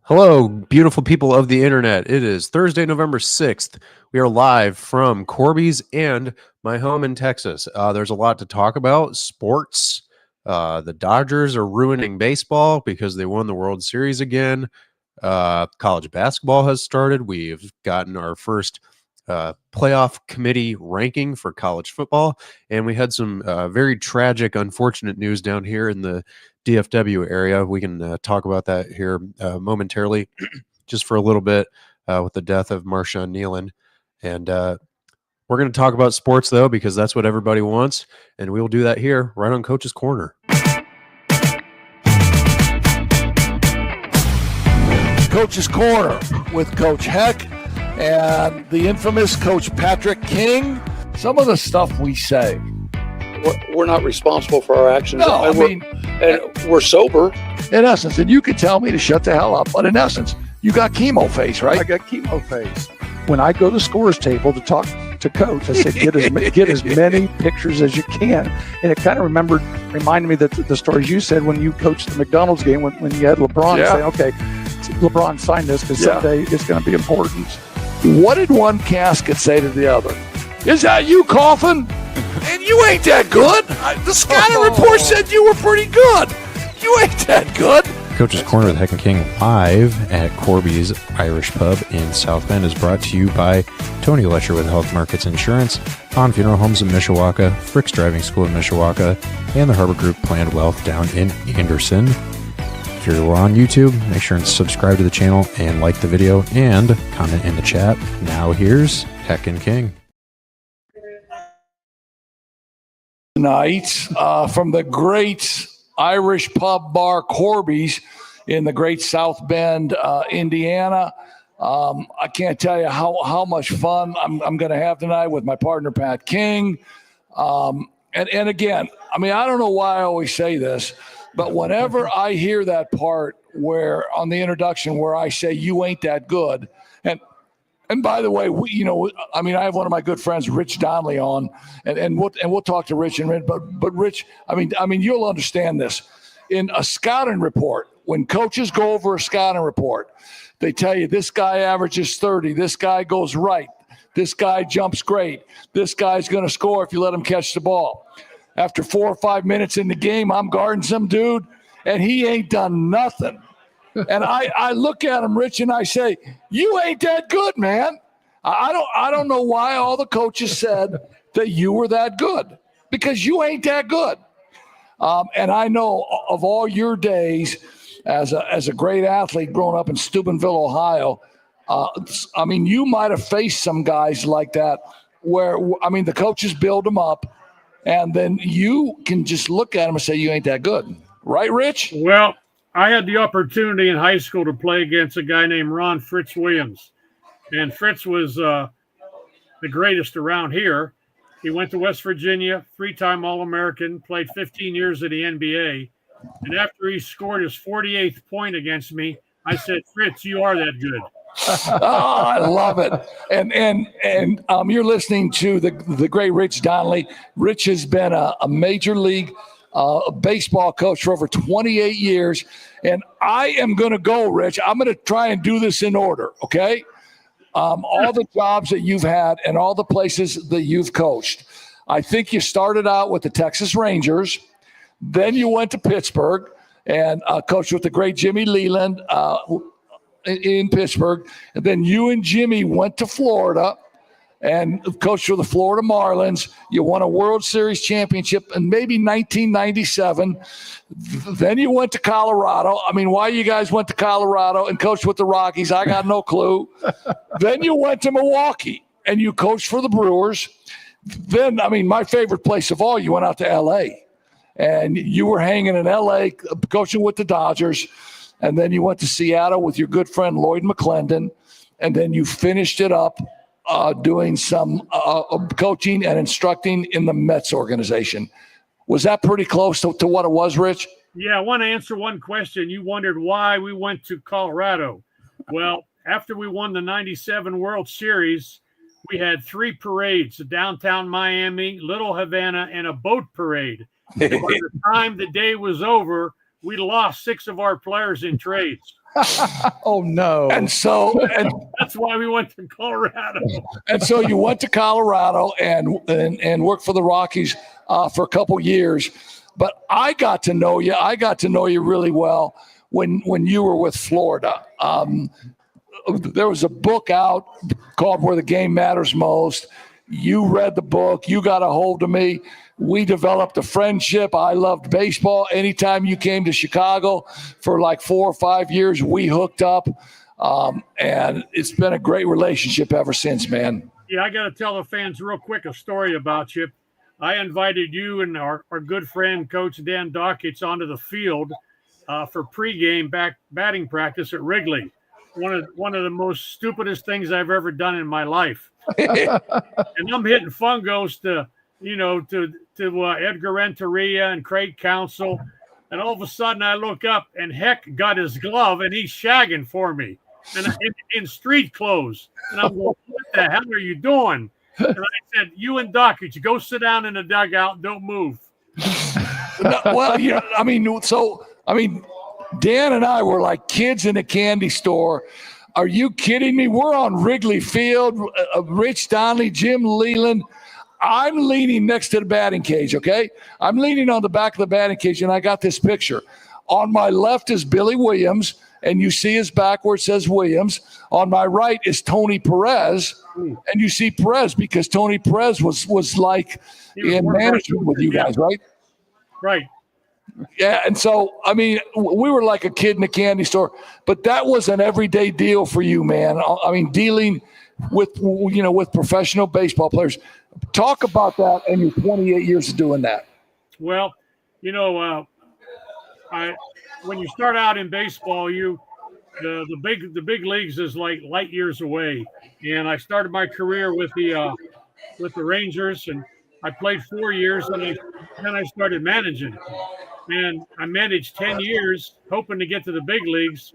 Hello, beautiful people of the internet. It is Thursday, November 6th. We are live from Corby's and my home in Texas. There's a lot to talk about. Sports. The Dodgers are ruining baseball because they won the World Series again. College basketball has started. We've gotten our first playoff committee ranking for college football. And we had some very tragic, unfortunate news down here in the DFW area. We can talk about that here momentarily, just for a little bit, with the death of Marshawn Nealon. And we're going to talk about sports, though, because that's what everybody wants. And we will do that here, right on Coach's Corner. Coach's Corner with Coach Heck and the infamous Coach Patrick King. Some of the stuff we say, we're not responsible for our actions. No, we're sober. In essence, and you could tell me to shut the hell up, but in essence, you got chemo face, right? I got chemo face. When I go to the scores table to talk to Coach, I said, get as many pictures as you can. And it kind of reminded me that the stories you said when you coached the McDonald's game, when you had LeBron say, okay, LeBron signed this because someday it's going to be important. What did one casket say to the other? Is that you coughing? And you ain't that good. The scouting report said you were pretty good. You ain't that good. Coach's Corner with Heck and King live at Corby's Irish Pub in South Bend is brought to you by Tony Letcher with Health Markets Insurance, On Funeral Homes in Mishawaka, Frick's Driving School in Mishawaka, and the Harbor Group Planned Wealth down in Anderson. If you're on YouTube, make sure and subscribe to the channel and like the video and comment in the chat. Now here's Heck and King. Tonight from the great Irish pub bar Corby's in the great South Bend, Indiana. I can't tell you how much fun I'm going to have tonight with my partner, Pat King. And again, I mean, I don't know why I always say this, but whenever I hear that part where on the introduction where I say, you ain't that good. And by the way, I have one of my good friends, Rich Donnelly, on, and we'll talk to Rich in a minute. But Rich, I mean, you'll understand this. In a scouting report, when coaches go over a scouting report, they tell you this guy averages 30, this guy goes right, this guy jumps great, this guy's going to score if you let him catch the ball. After 4 or 5 minutes in the game, I'm guarding some dude, and he ain't done nothing. And I look at him, Rich, and I say, you ain't that good, man. I don't know why all the coaches said that you were that good, because you ain't that good. And I know of all your days as a great athlete growing up in Steubenville, Ohio, you might have faced some guys like that where, the coaches build them up, and then you can just look at them and say, you ain't that good. Right, Rich? Well, I had the opportunity in high school to play against a guy named Ron Fritz Williams. And Fritz was the greatest around here. He went to West Virginia, 3-time All-American, played 15 years in the NBA. And after he scored his 48th point against me, I said, Fritz, you are that good. I love it. And you're listening to the great Rich Donnelly. Rich has been a major league baseball coach for over 28 years. And I am going to go, Rich. I'm going to try and do this in order, okay? All the jobs that you've had and all the places that you've coached. I think you started out with the Texas Rangers. Then you went to Pittsburgh and coached with the great Jimmy Leland in Pittsburgh. And then you and Jimmy went to Florida and coached for the Florida Marlins. You won a World Series championship in maybe 1997. Then you went to Colorado. I mean, why you guys went to Colorado and coached with the Rockies, I got no clue. Then you went to Milwaukee and you coached for the Brewers. Then, my favorite place of all, you went out to L.A. and you were hanging in L.A. coaching with the Dodgers. And then you went to Seattle with your good friend Lloyd McClendon. And then you finished it up doing some coaching and instructing in the Mets organization. Was that pretty close to what it was, Rich? Yeah, I want to answer one question. You wondered why we went to Colorado. Well, after we won the 97 World Series, we had 3 parades, downtown Miami, Little Havana, and a boat parade. By the time the day was over, we lost 6 of our players in trades. Oh no! And so, That's why we went to Colorado. and so you went to Colorado and worked for the Rockies for a couple years. But I got to know you. I got to know you really well when you were with Florida. There was a book out called Where the Game Matters Most. You read the book. You got a hold of me. We developed a friendship. I loved baseball. Anytime you came to Chicago for like 4 or 5 years, we hooked up. And it's been a great relationship ever since, man. Yeah, I got to tell the fans real quick a story about you. I invited you and our good friend, Coach Dan Dockich, onto the field for pregame batting practice at Wrigley. One of the most stupidest things I've ever done in my life. And I'm hitting fungos to Edgar Renteria and Craig Counsell. And all of a sudden I look up and Heck got his glove and he's shagging for me and in street clothes. And I'm going, what the hell are you doing? And I said, you and Dockich, go sit down in the dugout and don't move. Well, Dan and I were like kids in a candy store. Are you kidding me? We're on Wrigley Field, Rich Donnelly, Jim Leland. I'm leaning next to the batting cage, okay? I'm leaning on the back of the batting cage, and I got this picture. On my left is Billy Williams, and you see his back where it says Williams. On my right is Tony Perez, and you see Perez because Tony Perez was like in management with you guys, right? Right. Yeah, and so, we were like a kid in a candy store, but that was an everyday deal for you, man. Dealing with professional baseball players. Talk about that and your 28 years of doing that. Well, when you start out in baseball, the big leagues is like light years away. And I started my career with the Rangers, and I played 4 years, and then I started managing. And I managed 10 years, hoping to get to the big leagues.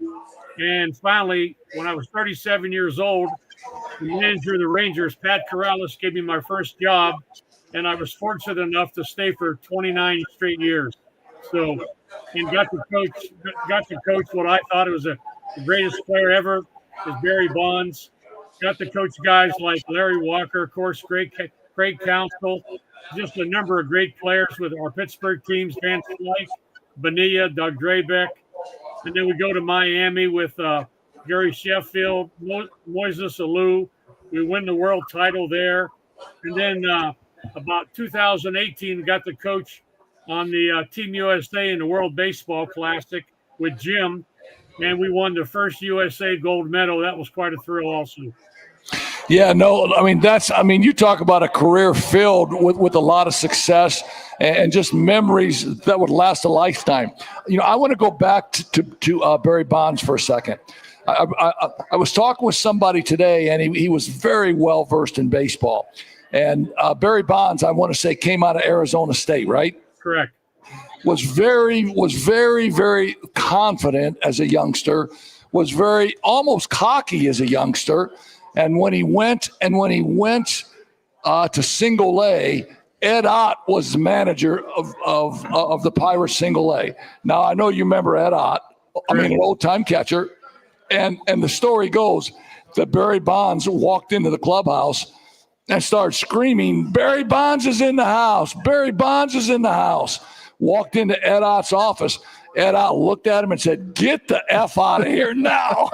And finally, when I was 37 years old, the manager of the Rangers, Pat Corrales, gave me my first job, and I was fortunate enough to stay for 29 straight years. So, and got to coach what I thought was the greatest player ever, is Barry Bonds. Got to coach guys like Larry Walker, of course, Craig Counsell, just a number of great players with our Pittsburgh teams, Van Slyke, Bonilla, Doug Drabeck. And then we go to Miami with Gary Sheffield, Moises Alou. We win the world title there. And then about 2018, got to coach on the Team USA in the World Baseball Classic with Jim. And we won the first USA gold medal. That was quite a thrill also. Yeah, no, you talk about a career filled with a lot of success and just memories that would last a lifetime. I want to go back to Barry Bonds for a second. I was talking with somebody today, and he was very well versed in baseball. And Barry Bonds, I want to say, came out of Arizona State, right? Correct. Was very, very confident as a youngster. Was very almost cocky as a youngster. And when he went to Single A, Ed Ott was the manager of the Pirates Single A. Now I know you remember Ed Ott. An old-time catcher. And the story goes that Barry Bonds walked into the clubhouse and started screaming, "Barry Bonds is in the house! Barry Bonds is in the house!" Walked into Ed Ott's office. Ed Ott looked at him and said, "Get the F out of here now."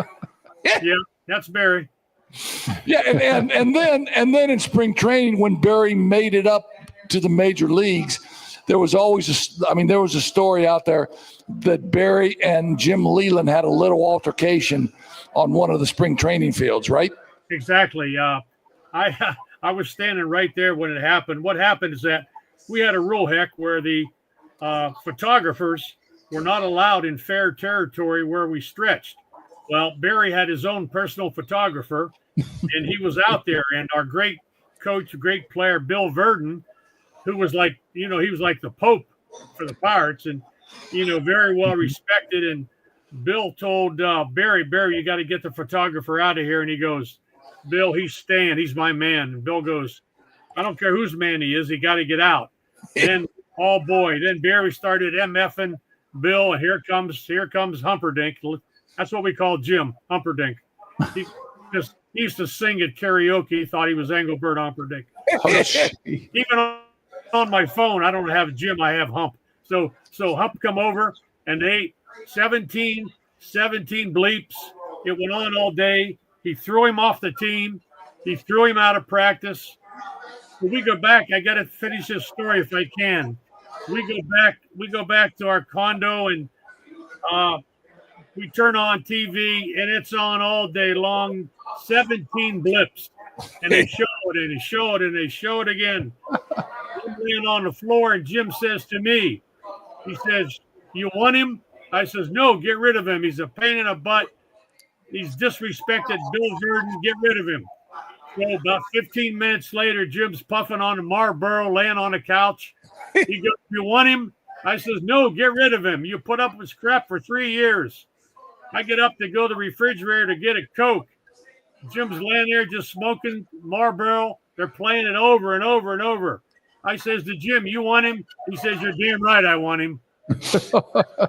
Yeah, that's Barry. Yeah, and then in spring training, when Barry made it up to the major leagues, there was always a story out there that Barry and Jim Leland had a little altercation on one of the spring training fields, right? Exactly. I was standing right there when it happened. What happened is that we had a rule, Heck, where the photographers were not allowed in fair territory where we stretched. Well, Barry had his own personal photographer, and he was out there. And our great coach, great player, Bill Verdon, who was like, he was like the Pope for the Pirates, and very well respected. And Bill told Barry, you got to get the photographer out of here. And he goes, "Bill, he's staying. He's my man." And Bill goes, "I don't care whose man he is. He got to get out." And then Barry started MFing Bill, and here comes Humperdinck That's what we call Jim Humperdinck. He used to sing at karaoke. He thought he was Engelbert Humperdinck. Even on my phone, I don't have Jim, I have Hump. So Hump come over, and they 17 bleeps. It went on all day. He threw him off the team. He threw him out of practice. When we go back, I got to finish this story if I can. We go back to our condo, and we turn on TV, and it's on all day long, 17 blips. And they show it, and they show it, and they show it again. I'm laying on the floor, and Jim says to me, he says, "You want him?" I says, "No, get rid of him. He's a pain in the butt. He's disrespected Bill Verdon. Get rid of him." So about 15 minutes later, Jim's puffing on a Marlboro, laying on a couch. He goes, "You want him?" I says, "No, get rid of him. You put up with crap for 3 years." I get up to go to the refrigerator to get a Coke. Jim's laying there just smoking Marlboro. They're playing it over and over and over. I says to Jim, "You want him?" He says, "You're damn right I want him."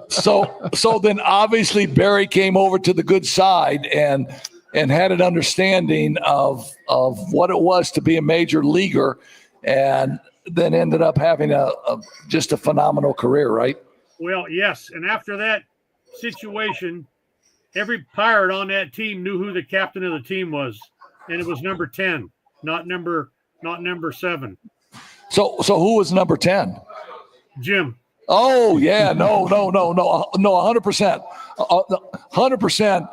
So then obviously Barry came over to the good side and had an understanding of what it was to be a major leaguer, and then ended up having just a phenomenal career, right? Well, yes. And after that situation, every Pirate on that team knew who the captain of the team was, and it was number 10, not number 7. So who was number 10? Jim. Oh yeah, no, 100%, 100%.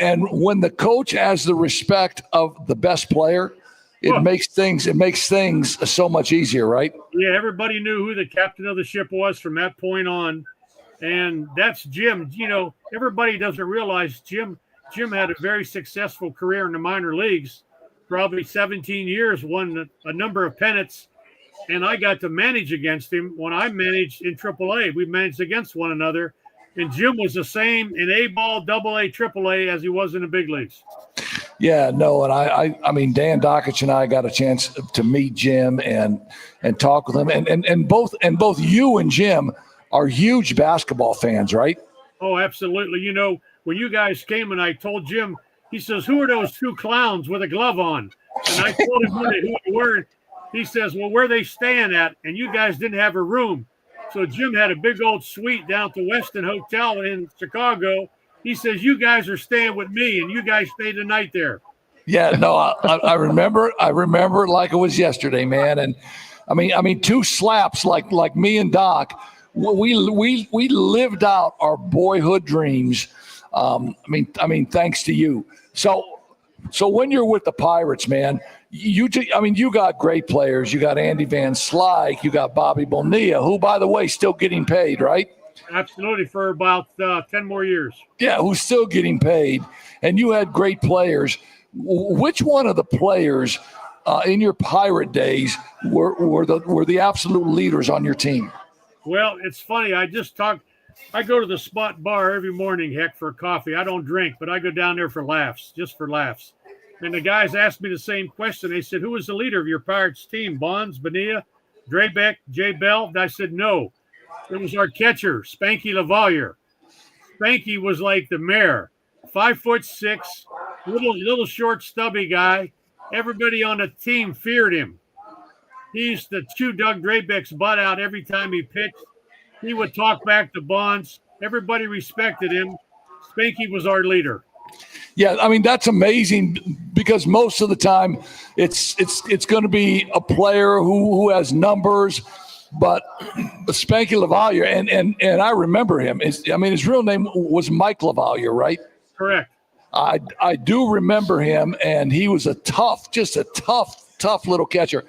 And when the coach has the respect of the best player, it makes things so much easier, right? Yeah, everybody knew who the captain of the ship was from that point on, and that's Jim. You know, everybody doesn't realize Jim had a very successful career in the minor leagues, probably 17 years, won a number of pennants. And I got to manage against him when I managed in AAA. We managed against one another. And Jim was the same in A-ball, AA, AAA as he was in the big leagues. Yeah, no, and I mean, Dan Dockich and I got a chance to meet Jim and talk with him. And both you and Jim are huge basketball fans, right? Oh, absolutely. You know, when you guys came and I told Jim, he says, "Who are those two clowns with a glove on?" And I told him who they were. He says, "Well, where they staying at?" And you guys didn't have a room. So Jim had a big old suite down at the Westin Hotel in Chicago. He says, "You guys are staying with me, and you guys stayed the night there." Yeah, no, I remember it like it was yesterday, man. And I mean, two slaps like me and Doc. We lived out our boyhood dreams. I mean, thanks to you. So when you're with the Pirates, man, you got great players. You got Andy Van Slyke. You got Bobby Bonilla, who, by the way, still getting paid, right? Absolutely, for about 10 more years. Yeah, who's still getting paid. And you had great players. Which one of the players in your Pirate days were the absolute leaders on your team? Well, it's funny. I go to the Spot Bar every morning, heck, for coffee. I don't drink, but I go down there for laughs, just for laughs. And the guys asked me the same question. They said, "Who was the leader of your Pirates team? Bonds, Bonilla, Draybeck, Jay Bell?" And I said, "No. It was our catcher, Spanky LaValliere." Spanky was like the mayor, 5'6", little short, stubby guy. Everybody on the team feared him. He used to chew Doug Draybeck's butt out every time he pitched. He would talk back to Bonds. Everybody respected him. Spanky was our leader. Yeah, I mean, that's amazing because most of the time it's going to be a player who has numbers, but Spanky LaValliere, and I remember him. His real name was Mike LaValliere, right? Correct. I do remember him, and he was a tough little catcher.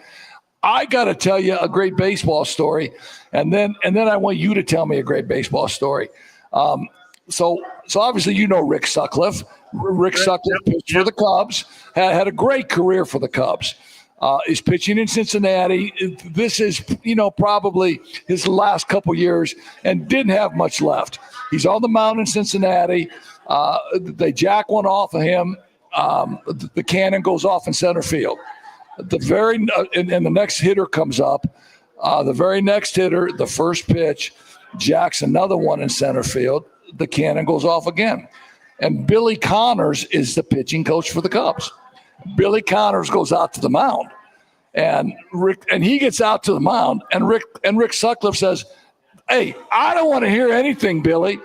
I got to tell you a great baseball story, and then I want you to tell me a great baseball story. So obviously you know Rick Sutcliffe. Rick Sutcliffe pitched for the Cubs, had a great career for the Cubs. Is pitching in Cincinnati. This is, probably his last couple years and didn't have much left. He's on the mound in Cincinnati. They jack one off of him. The cannon goes off in center field. And the next hitter comes up. The very next hitter, the first pitch, jacks another one in center field. The cannon goes off again. and Billy Connors is the pitching coach for the Cubs. Billy Connors goes out to the mound, and he gets out to the mound, and Rick Sutcliffe says, "Hey, I don't want to hear anything, Billy.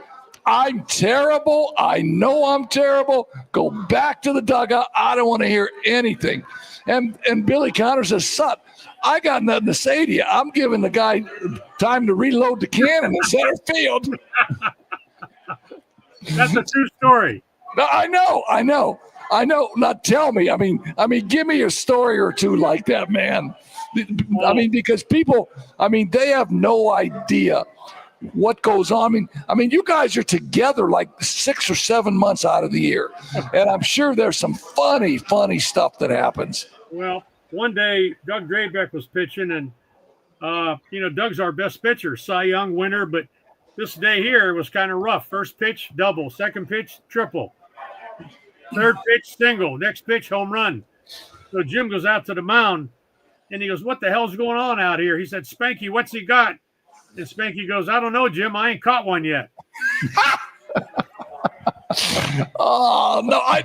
I'm terrible. I know I'm terrible. Go back to the dugout. I don't want to hear anything." And Billy Connors says, "Son, I got nothing to say to you. I'm giving the guy time to reload the cannon in center field." That's a true story. I know. Now tell me. I mean, give me a story or two like that, man. I mean, because people, they have no idea what goes on. I mean, you guys are together like 6 or 7 months out of the year, and I'm sure there's some funny stuff that happens. Well, one day Doug Draybeck was pitching, and Doug's our best pitcher, Cy Young winner, but this day here was kind of rough. First pitch, double. Second pitch, triple. Third pitch, single. Next pitch, home run. So Jim goes out to the mound, and he goes, "What the hell's going on out here?" He said, "Spanky, what's he got?" And Spanky goes, "I don't know, Jim. I ain't caught one yet." Oh, no, I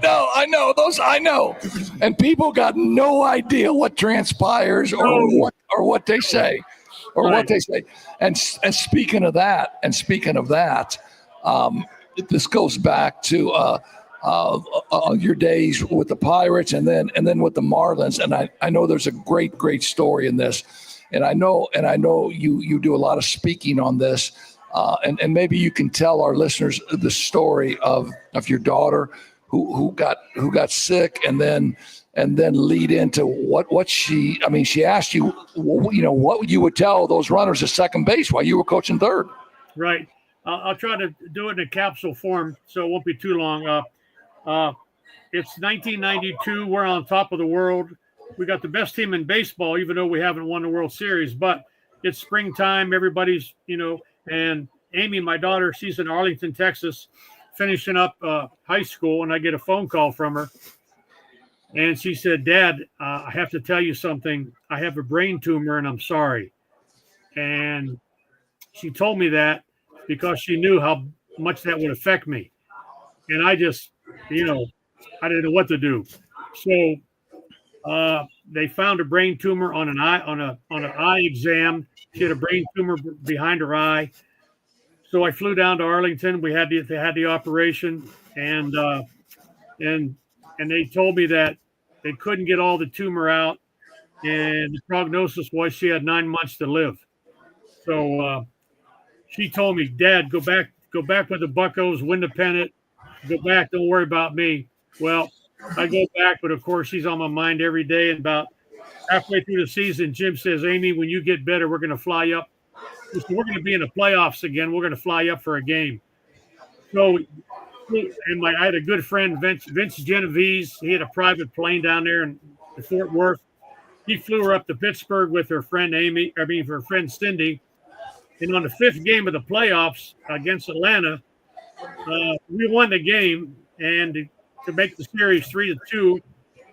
know. And people got no idea what transpires or what they say. And speaking of that, this goes back to your days with the Pirates and then with the Marlins. And I know there's a great story in this. And I know you do a lot of speaking on this. And maybe you can tell our listeners the story of your daughter who got sick, and then lead into what she asked you, what you would tell those runners at second base while you were coaching third. Right. I'll try to do it in a capsule form, so it won't be too long. It's 1992. We're on top of the world. We got the best team in baseball, even though we haven't won the World Series. But it's springtime. Everybody's, and Amy, my daughter, she's in Arlington, Texas, finishing up high school, and I get a phone call from her. And she said, "Dad, I have to tell you something. I have a brain tumor, and I'm sorry." And she told me that because she knew how much that would affect me. And I just, I didn't know what to do. So they found a brain tumor on an eye exam. She had a brain tumor behind her eye. So I flew down to Arlington. They had the operation, and they told me that they couldn't get all the tumor out, and the prognosis was she had 9 months to live. So she told me, "Dad, go back with the Buccos, win the pennant. Go back, don't worry about me." Well, I go back, but of course she's on my mind every day. And about halfway through the season, Jim says, "Amy, when you get better, we're going to fly you up. We're going to be in the playoffs again. We're going to fly you up for a game." So, and I had a good friend, Vince Genovese. He had a private plane down there in Fort Worth. He flew her up to Pittsburgh with her friend her friend Cindy. And on the fifth game of the playoffs against Atlanta, we won the game and to make the series 3-2.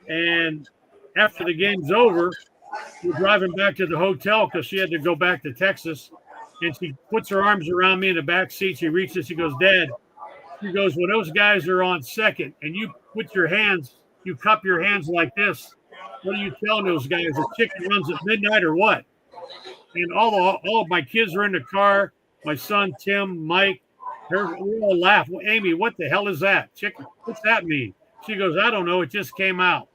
And after the game's over, we're driving back to the hotel because she had to go back to Texas. And she puts her arms around me in the back seat. She reaches, she goes, "Dad," she goes, "when those guys are on second and you cup your hands like this, what are you telling those guys? The chicken runs at midnight or what?" And all of my kids were in the car. My son, Tim, Mike, we all laughed. "Well, Amy, what the hell is that? Chicken? What's that mean?" She goes, "I don't know. It just came out."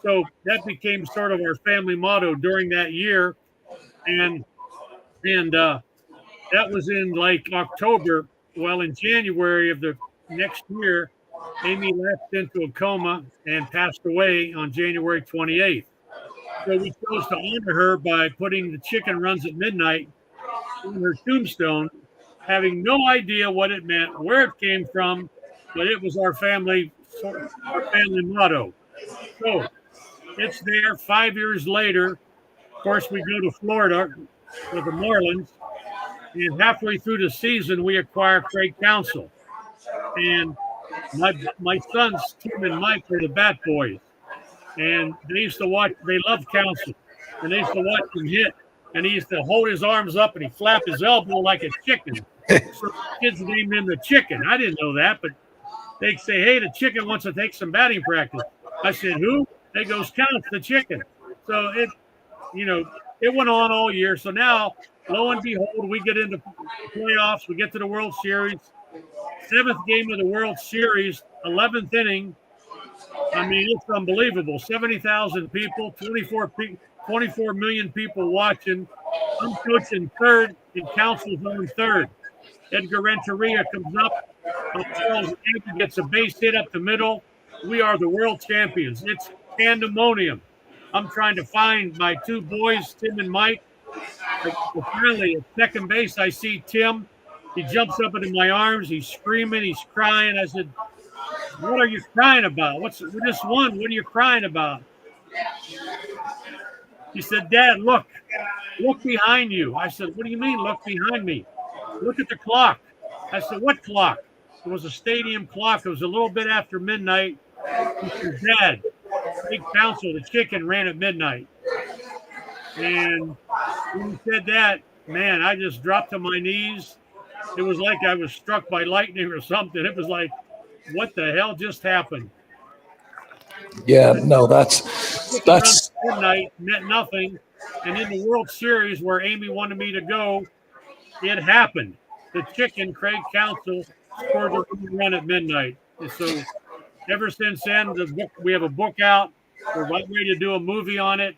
So that became sort of our family motto during that year. And that was in like October. Well, in January of the next year, Amy lapsed into a coma and passed away on January 28th. So we chose to honor her by putting "the chicken runs at midnight" on her tombstone, having no idea what it meant, where it came from, but it was our family motto. So it's there 5 years later. Of course, we go to Florida with the Marlins, and halfway through the season, we acquire Craig Counsell. And my sons, Tim and Mike, were the bat boys. And they loved Counsell. And they used to watch him hit. And he used to hold his arms up and he'd flap his elbow like a chicken. So kids named him the Chicken. I didn't know that, but They say, hey, the chicken wants to take some batting practice. I said, who? They goes, Counts, the chicken. So it went on all year. So now, lo and behold, we get into playoffs. We get to the World Series. 7th game of the World Series, 11th inning. I mean, it's unbelievable. 70,000 people, 24 million people watching. I'm coaching third, and Council's on third. Edgar Renteria comes up. Charles Yankee gets a base hit up the middle. We are the world champions. It's pandemonium. I'm trying to find my two boys, Tim and Mike. Finally, at second base, I see Tim. He jumps up into my arms. He's screaming. He's crying. I said, what are you crying about? We just won. What are you crying about? He said, Dad, look behind you. I said, what do you mean, look behind me? Look at the clock. I said, what clock? It was a stadium clock. It was a little bit after midnight. He said, Dad, Big Council, the chicken ran at midnight. And when he said that, man, I just dropped to my knees. It was like I was struck by lightning or something. It was like, what the hell just happened? Yeah, no, that's midnight meant nothing. And in the World Series where Amy wanted me to go, it happened. The chicken, Craig Council, scored the run at midnight. And so ever since then, we have a book out. We're about ready to do a movie on it.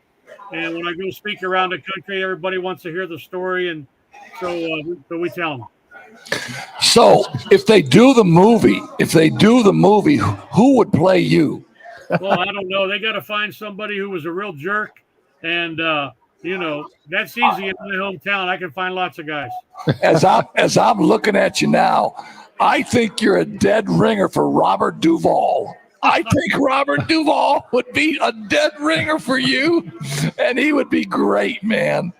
And when I go speak around the country, everybody wants to hear the story. And so we tell them. So if they do the movie, who would play you? Well, I don't know. They got to find somebody who was a real jerk. And, that's easy in my hometown. I can find lots of guys. As I'm looking at you now, I think you're a dead ringer for Robert Duvall. I think Robert Duvall would be a dead ringer for you, and he would be great, man.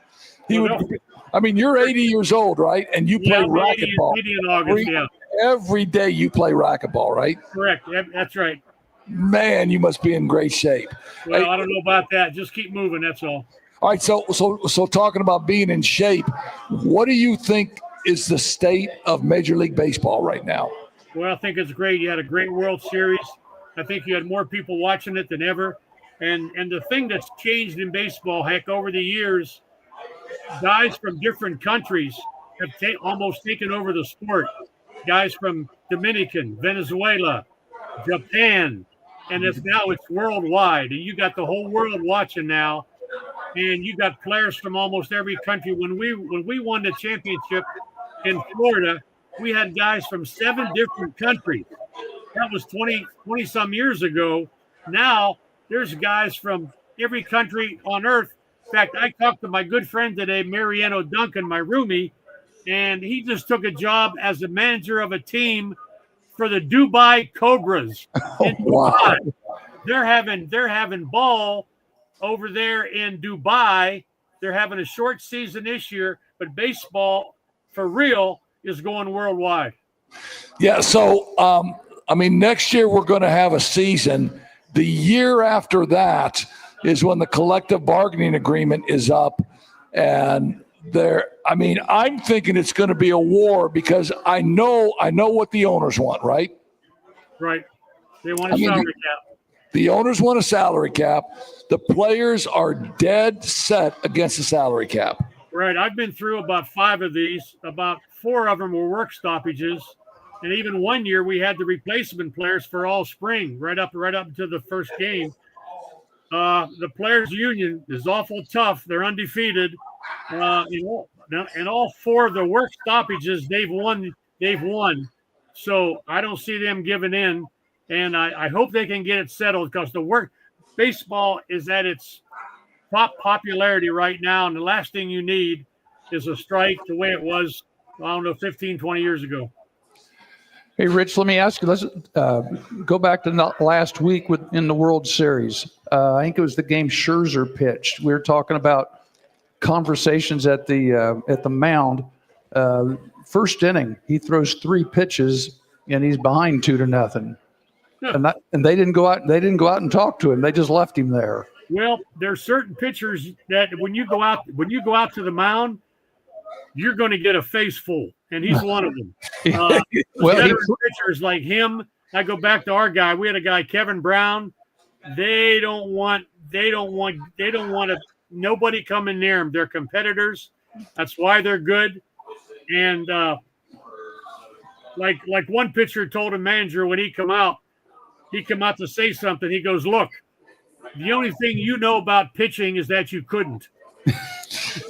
He would. I mean, you're 80 years old, right? And you play racquetball. 80 in August, Every day you play racquetball, right? Correct. That's right. Man, you must be in great shape. Well, I don't know about that. Just keep moving. That's all. All right. So talking about being in shape, what do you think is the state of Major League Baseball right now? Well, I think it's great. You had a great World Series. I think you had more people watching it than ever. And the thing that's changed in baseball, heck, over the years, guys from different countries have almost taken over the sport. Guys from Dominican, Venezuela, Japan, and it's worldwide. And you got the whole world watching now. And you got players from almost every country. When we won the championship in Florida, we had guys from 7 different countries. That was 20 some years ago. Now there's guys from every country on earth. In fact, I talked to my good friend today, Mariano Duncan, my roomie, and he just took a job as a manager of a team for the Dubai Cobras. Wow. They're having ball over there in Dubai. They're having a short season this year, but baseball for real is going worldwide. Yeah. So, next year we're going to have a season. The year after that is when the collective bargaining agreement is up. And I'm thinking it's going to be a war because I know what the owners want, right? Right. They want a salary cap. The owners want a salary cap. The players are dead set against the salary cap. Right. I've been through about 5 of these. About 4 of them were work stoppages. And even one year we had the replacement players for all spring, right up to the first game. The players' union is awful tough. They're undefeated. And all 4 of the work stoppages they've won. So I don't see them giving in. And I hope they can get it settled because baseball is at its top popularity right now. And the last thing you need is a strike the way it was, 15, 20 years ago. Hey, Rich, let me ask you, let's go back to last week in the World Series. I think it was the game Scherzer pitched. We were talking about conversations at the mound. First inning, he throws 3 pitches, and he's behind 2-0. And they didn't go out and talk to him. They just left him there. Well, there's certain pitchers that when you go out to the mound, you're going to get a face full, and he's one of them. Pitchers like him, I go back to our guy. We had a guy, Kevin Brown. They don't want nobody coming near them. They're competitors. That's why they're good. And like one pitcher told a manager when he come out to say something. He goes, "Look, the only thing you know about pitching is that you couldn't."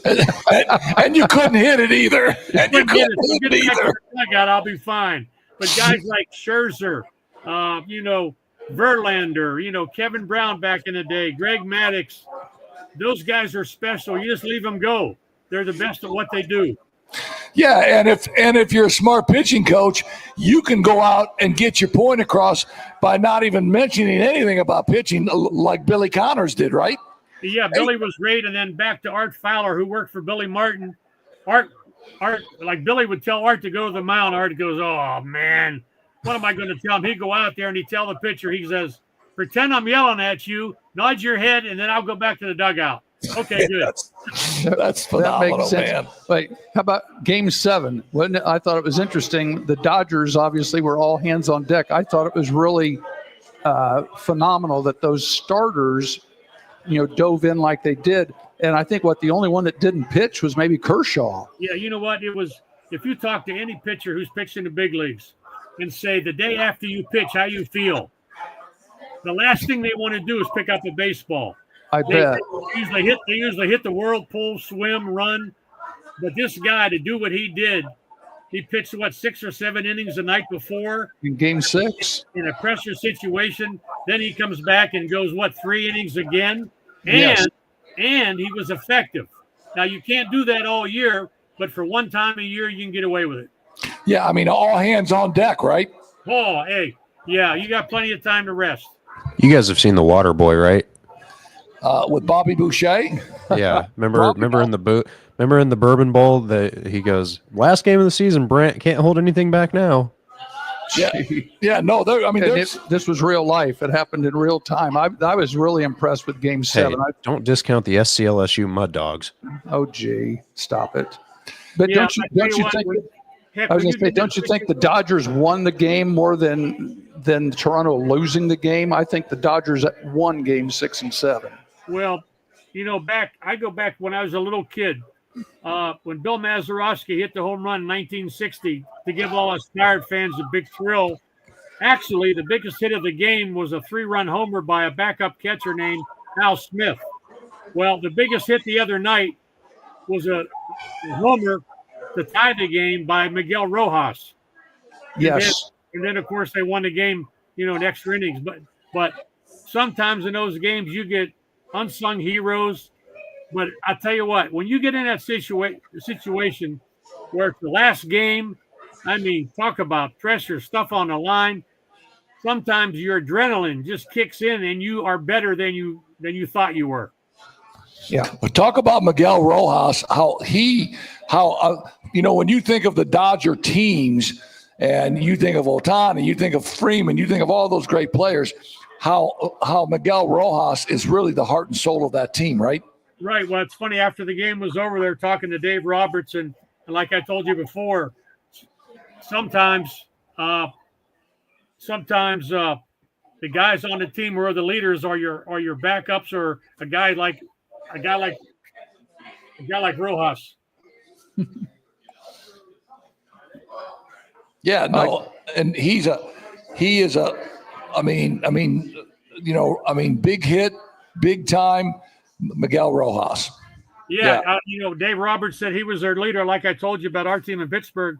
and you couldn't hit it either. And you couldn't hit it either. I'll be fine. But guys like Scherzer, Verlander, Kevin Brown back in the day, Greg Maddux, those guys are special. You just leave them go. They're the best at what they do. Yeah, and if you're a smart pitching coach, you can go out and get your point across by not even mentioning anything about pitching, like Billy Connors did, right? Yeah, Billy was great, and then back to Art Fowler, who worked for Billy Martin. Art, like Billy would tell Art to go to the mound. Art goes, "Oh man, what am I going to tell him?" He'd go out there and he'd tell the pitcher. He says, "Pretend I'm yelling at you, nod your head, and then I'll go back to the dugout." Okay, good. That's phenomenal, that makes sense. man. Wait, how about Game 7? I thought it was interesting. The Dodgers obviously were all hands on deck. I thought it was really phenomenal that those starters, dove in like they did. And I think the only one that didn't pitch was maybe Kershaw. Yeah, you know what? It was, if you talk to any pitcher who's pitched in the big leagues and say the day after you pitch, how you feel, the last thing they want to do is pick up a baseball. I bet. They usually hit the whirlpool, swim, run. But this guy, to do what he did, he pitched, 6 or 7 innings the night before? In Game 6. In a pressure situation. Then he comes back and goes, 3 innings again? Yes. And he was effective. Now, you can't do that all year, but for one time a year, you can get away with it. Yeah, I mean, all hands on deck, right? Oh, hey, yeah, you got plenty of time to rest. You guys have seen The Water Boy, right? With Bobby Boucher. Yeah, remember in the Bourbon Bowl that he goes, "Last game of the season, Brent can't hold anything back now." Yeah, no, this was real life. It happened in real time. I was really impressed with Game 7. Hey, don't discount the SCLSU Mud Dogs. Oh, gee, stop it! But Yeah, don't you think? I was going to say, don't you think the Dodgers won the game more than Toronto losing the game? I think the Dodgers won Game 6 and 7. Well, I go back when I was a little kid, when Bill Mazeroski hit the home run in 1960 to give all us Pirate fans a big thrill. Actually, the biggest hit of the game was a 3-run homer by a backup catcher named Al Smith. Well, the biggest hit the other night was a homer to tie the game by Miguel Rojas. Yes. And then, of course, they won the game, in extra innings. But sometimes in those games, you get unsung heroes. But I tell you what, when you get in that situation where it's the last game, I mean, talk about pressure, stuff on the line. Sometimes your adrenaline just kicks in, and you are better than you thought you were. Yeah, but talk about Miguel Rojas. When you think of the Dodger teams, and you think of Ohtani, you think of Freeman, you think of all those great players, how Miguel Rojas is really the heart and soul of that team, right? Right. Well, it's funny. After the game was over, they were talking to Dave Roberts, and like I told you before, sometimes the guys on the team who are the leaders are your backups, or a guy like Rojas. Yeah, no, and he is a big hit, big time Miguel Rojas. Yeah. Dave Roberts said he was their leader. Like I told you about our team in Pittsburgh,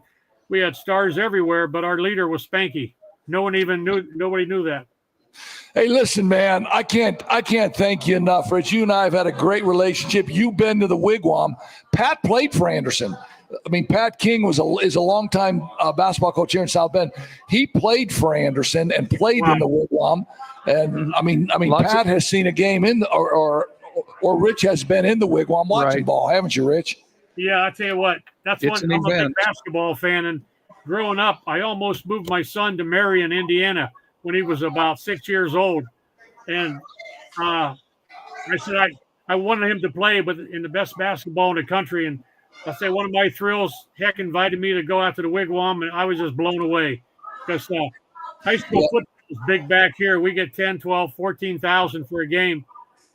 we had stars everywhere, but our leader was Spanky. Nobody knew that. Hey, listen, man, I can't thank you enough, Rich. You and I have had a great relationship. You've been to the Wigwam. Pat played for Anderson. I mean, Pat King is a longtime basketball coach here in South Bend. He played for Anderson and played in the Wigwam. And I mean, Pat has seen a game or Rich has been in the Wigwam watching ball, haven't you, Rich? Yeah, I tell you what, I'm a big basketball fan, and growing up, I almost moved my son to Marion, Indiana, when he was about 6 years old, and I said I wanted him to play, but in the best basketball in the country, and I say one of my thrills, Heck invited me to go out to the Wigwam, and I was just blown away because High school football is big back here. We get 10, 12, 14,000 for a game,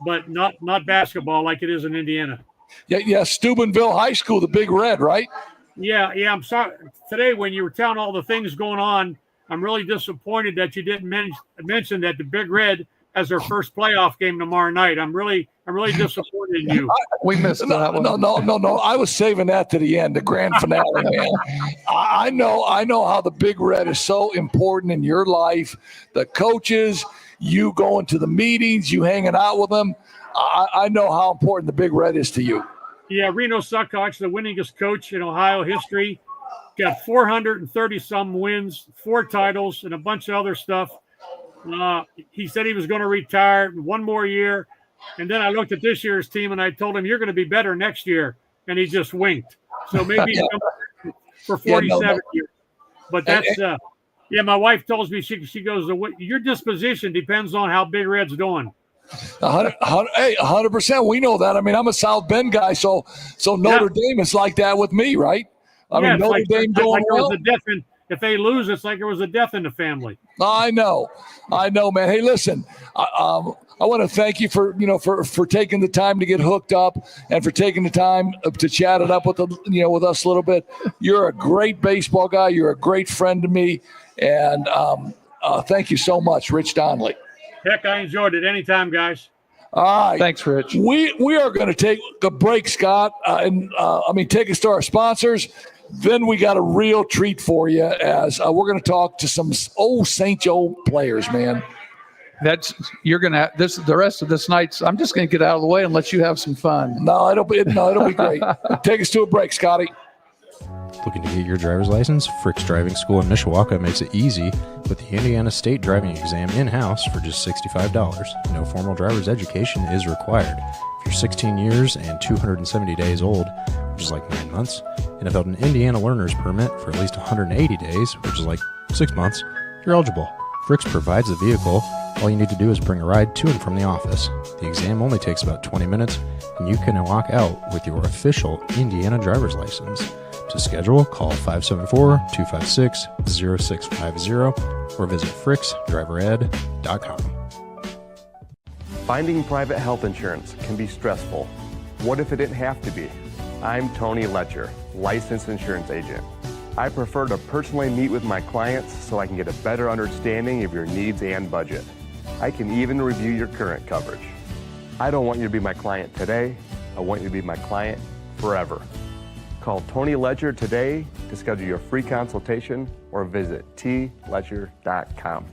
but not basketball like it is in Indiana. Yeah, Steubenville High School, the Big Red, right? Yeah. I'm sorry. Today, when you were telling all the things going on, I'm really disappointed that you didn't mention that the Big Red has their first playoff game tomorrow night. I'm really disappointed in you. We missed that one. No. I was saving that to the end, the grand finale, man. I know how the Big Red is so important in your life. The coaches, you going to the meetings, you hanging out with them. I know how important the Big Red is to you. Yeah, Reno Suckhawks, the winningest coach in Ohio history, got 430-some wins, 4 titles, and a bunch of other stuff. He said he was going to retire one more year. And then I looked at this year's team, and I told him, you're going to be better next year. And he just winked. So maybe he's coming for 47 years. But that's my wife tells me, she goes, your disposition depends on how Big Red's doing. 100%. We know that. I mean, I'm a South Bend guy, so Notre Dame is like that with me, right? I mean, Notre Dame going well. If they lose, it's like there was a death in the family. I know, man. Hey, listen, I want to thank you for taking the time to get hooked up and for taking the time to chat it up with us a little bit. You're a great baseball guy. You're a great friend to me, and thank you so much, Rich Donnelly. Heck, I enjoyed it. Anytime, guys. All right. Thanks, Rich. We are going to take a break, Scott, and take us to our sponsors. Then we got a real treat for you as we're going to talk to some old St. Joe players, man. The rest of this night. I'm just going to get out of the way and let you have some fun. No, it'll be great. Take us to a break, Scotty. Looking to get your driver's license? Frick's Driving School in Mishawaka makes it easy with the Indiana State Driving Exam in-house for just $65. No formal driver's education is required. If you're 16 years and 270 days old, which is like 9 months, and have held an Indiana learner's permit for at least 180 days, which is like 6 months, you're eligible. Frick's provides the vehicle. All you need to do is bring a ride to and from the office. The exam only takes about 20 minutes, and you can walk out with your official Indiana driver's license. To schedule, call 574-256-0650 or visit fricksdrivered.com. Finding private health insurance can be stressful. What if it didn't have to be? I'm Tony Letcher, licensed insurance agent. I prefer to personally meet with my clients so I can get a better understanding of your needs and budget. I can even review your current coverage. I don't want you to be my client today. I want you to be my client forever. Call Tony Letcher today to schedule your free consultation or visit tletcher.com.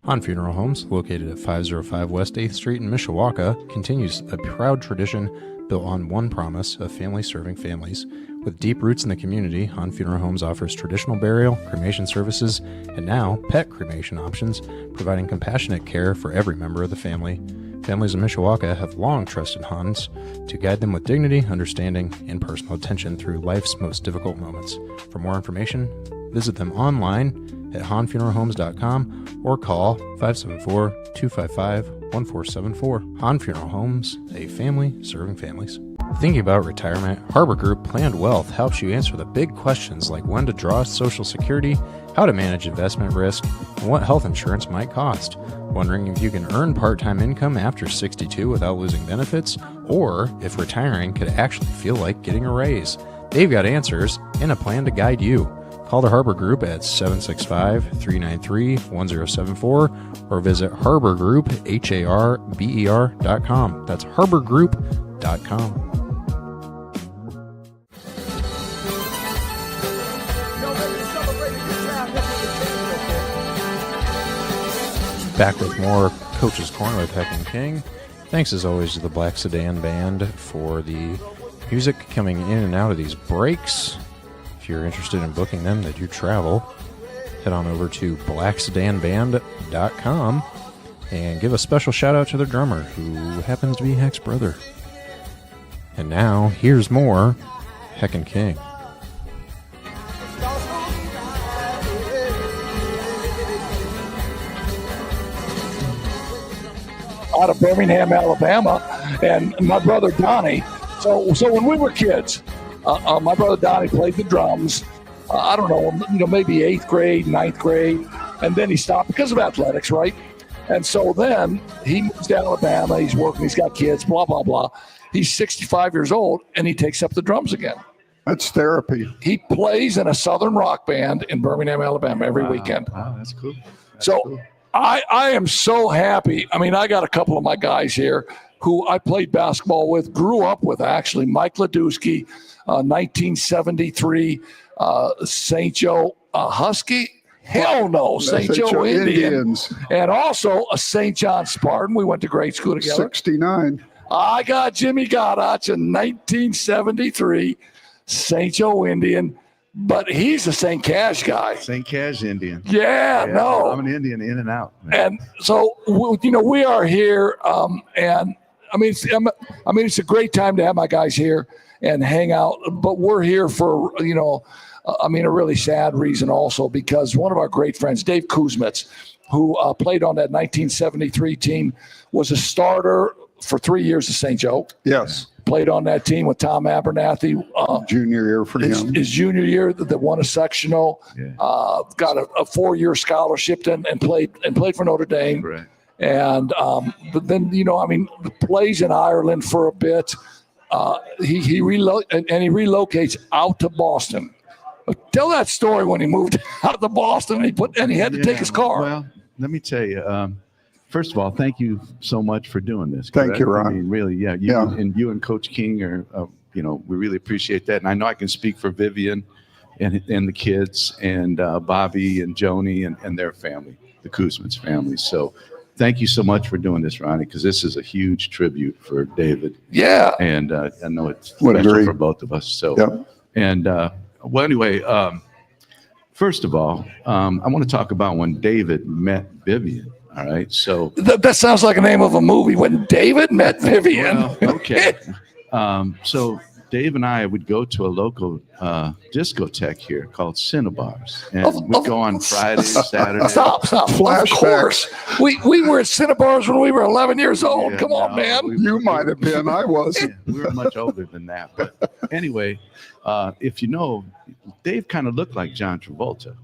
Han Funeral Homes, located at 505 West 8th Street in Mishawaka, continues a proud tradition built on one promise of family serving families. With deep roots in the community, Han Funeral Homes offers traditional burial, cremation services, and now pet cremation options, providing compassionate care for every member of the family. Families in Mishawaka have long trusted Hans to guide them with dignity, understanding, and personal attention through life's most difficult moments. For more information, visit them online at hanfuneralhomes.com or call 574-255-1474. Han Funeral Homes, a family serving families. Thinking about retirement, Harbor Group Planned Wealth helps you answer the big questions like when to draw Social Security, how to manage investment risk, and what health insurance might cost. Wondering if you can earn part-time income after 62 without losing benefits, or if retiring could actually feel like getting a raise. They've got answers and a plan to guide you. Call the Harbor Group at 765-393-1074 or visit harborgroup.com. That's harborgroup.com. Back with more Coach's Corner with Heck and King. Thanks as always to the Black Sedan Band for the music coming in and out of these breaks. If you're interested in booking them, they do travel. Head on over to blacksedanband.com and give a special shout out to their drummer, who happens to be Heck's brother. And now, here's more Heck and King. Out of Birmingham, Alabama, and my brother Donnie. So when we were kids, my brother Donnie played the drums, I don't know, maybe 8th grade, 9th grade. And then he stopped because of athletics, right? And so then he moves to Alabama. He's working. He's got kids, blah, blah, blah. He's 65 years old, and he takes up the drums again. That's therapy. He plays in a Southern rock band in Birmingham, Alabama every weekend. Wow, that's cool. So I am so happy. I mean, I got a couple of my guys here who I played basketball with, grew up with, actually. Mike Ledusky, 1973, St. Joe Husky. Hell no, St. Joe Indians. And also a St. John Spartan. We went to grade school together. 69. I got Jimmy Goddard in 1973, St. Joe Indian, but he's a St. Cash guy. St. Cash Indian. Yeah, no. I'm an Indian in and out. Man. And so, we are here, and it's a great time to have my guys here and hang out, but we're here for, a really sad reason also, because one of our great friends, Dave Kuzmits, who played on that 1973 team, was a starter for 3 years at St. Joe. Yes. Played on that team with Tom Abernathy. Junior year for him. His junior year, that won a sectional. Yeah. Got a 4-year scholarship and played for Notre Dame. Correct. And but then plays in Ireland for a bit. He relocates out to Boston. Tell that story when he moved out to Boston and he had to take his car. Well, let me tell you. First of all, thank you so much for doing this. Thank you, Ron. I mean, really, yeah. You and Coach King are, we really appreciate that. And I know I can speak for Vivian and the kids and Bobby and Joni and their family, the Kuzmins family. So thank you so much for doing this, Ronnie, because this is a huge tribute for David. Yeah. And I know it's special for both of us. So, and anyway, first of all, I want to talk about when David met Vivian. All right, so that sounds like a name of a movie. When David met Vivian. Well, okay. So Dave and I would go to a local discotheque here called Cinnabars, and we'd go on Fridays, Saturdays. Stop! Flashbacks. Of course, we were at Cinnabars when we were 11 years old. Yeah, Come on, man. You might have been. I wasn't. We were much older than that. But anyway, if you know, Dave kind of looked like John Travolta.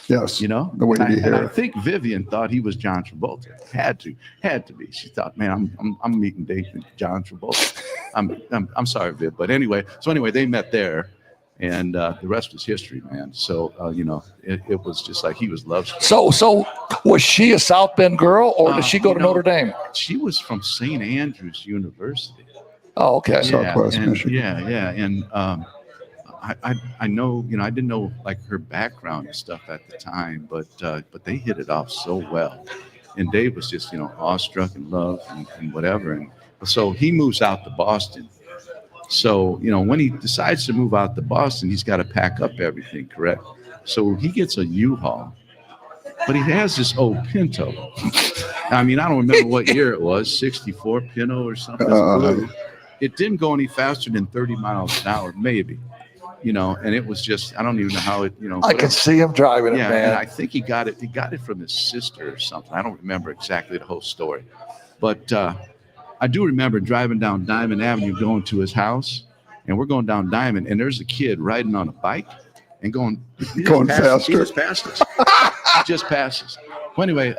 Yes. The way and I think Vivian thought he was John Travolta. Had to be. She thought, man, I'm meeting David John Travolta. I'm sorry, Viv, but anyway. So anyway, they met there, and the rest was history, man. So it was just like he was love. So was she a South Bend girl, or did she go to Notre Dame? She was from St. Andrews University. Oh, okay. Southwest Michigan. Yeah, and I know, I didn't know like her background and stuff at the time, but they hit it off so well, and Dave was just awestruck and love and whatever, and so he moves out to Boston. So when he decides to move out to Boston, he's got to pack up everything, correct? So he gets a U-Haul, but he has this old Pinto. I mean, I don't remember what year it was, 64 Pinto or something. It didn't go any faster than 30 miles an hour, maybe. And it was just, I don't even know how it, I can see him driving it, man. And I think he got it from his sister or something. I don't remember exactly the whole story. But I do remember driving down Diamond Avenue, going to his house, and we're going down Diamond, and there's a kid riding on a bike and going faster. He just passed us. Just passes. Well, anyway,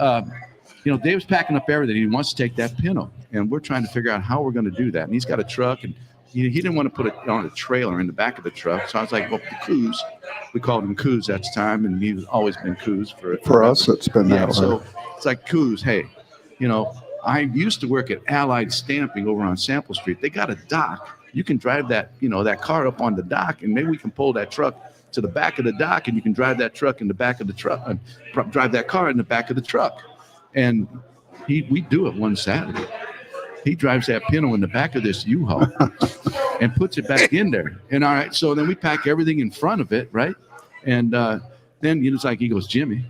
Dave's packing up everything. He wants to take that Pinto, and we're trying to figure out how we're going to do that. And he's got a truck, and he didn't want to put it on a trailer in the back of the truck. So I was like, well, the Coos, we called him Coos at the time, and he's always been Coos for us. It's been that way. So it's like, Coos, hey, I used to work at Allied Stamping over on Sample Street. They got a dock. You can drive that, that car up on the dock, and maybe we can pull that truck to the back of the dock, and you can drive that truck in the back of the truck, and drive that car in the back of the truck. And we do it one Saturday. He drives that Pinto in the back of this U-Haul and puts it back in there. And all right, so then we pack everything in front of it, right? And then it's like, he goes, Jimmy,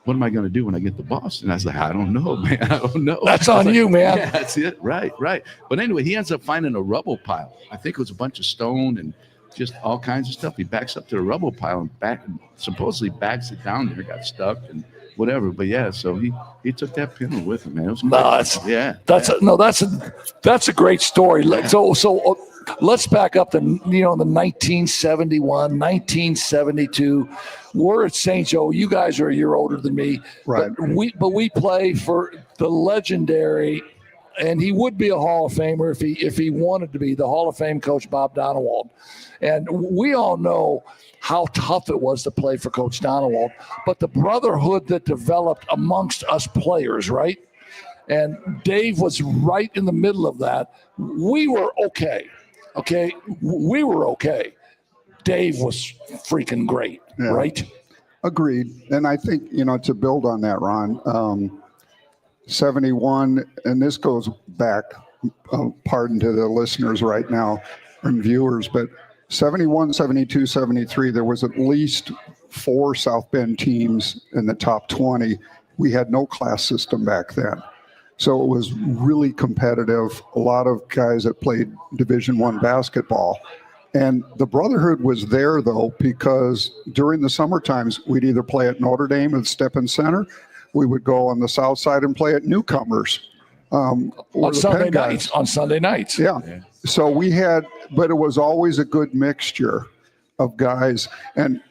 what am I going to do when I get to Boston? I was like, I don't know, man. I don't know. That's on you, man. Yeah, that's it. Right. But anyway, he ends up finding a rubble pile. I think it was a bunch of stone and just all kinds of stuff. He backs up to the rubble pile and supposedly bags it down there, got stuck and whatever. But yeah, so he took that Pinto with him, man. It was that's a great story. So let's back up to, the 1971, 1972. We're at St. Joe. You guys are a year older than me. Right. But we play for the legendary, and he would be a Hall of Famer if he wanted to be, the Hall of Fame coach Bob Donewald. And we all know how tough it was to play for Coach Donewald, but the brotherhood that developed amongst us players, right? And Dave was right in the middle of that. We were okay. Okay. We were okay. Dave was freaking great, Yeah. right? Agreed. And I think, to build on that, Ron, 71, and this goes back, pardon to the listeners right now and viewers, but 71, 72, 73, there was at least 4 South Bend teams in the top 20. We had no class system back then. So it was really competitive. A lot of guys that played Division I basketball. And the brotherhood was there, though, because during the summer times, we'd either play at Notre Dame at Steppen Center. We would go on the south side and play at Newcomers. On Sunday nights. Yeah. So we had, but it was always a good mixture of guys. And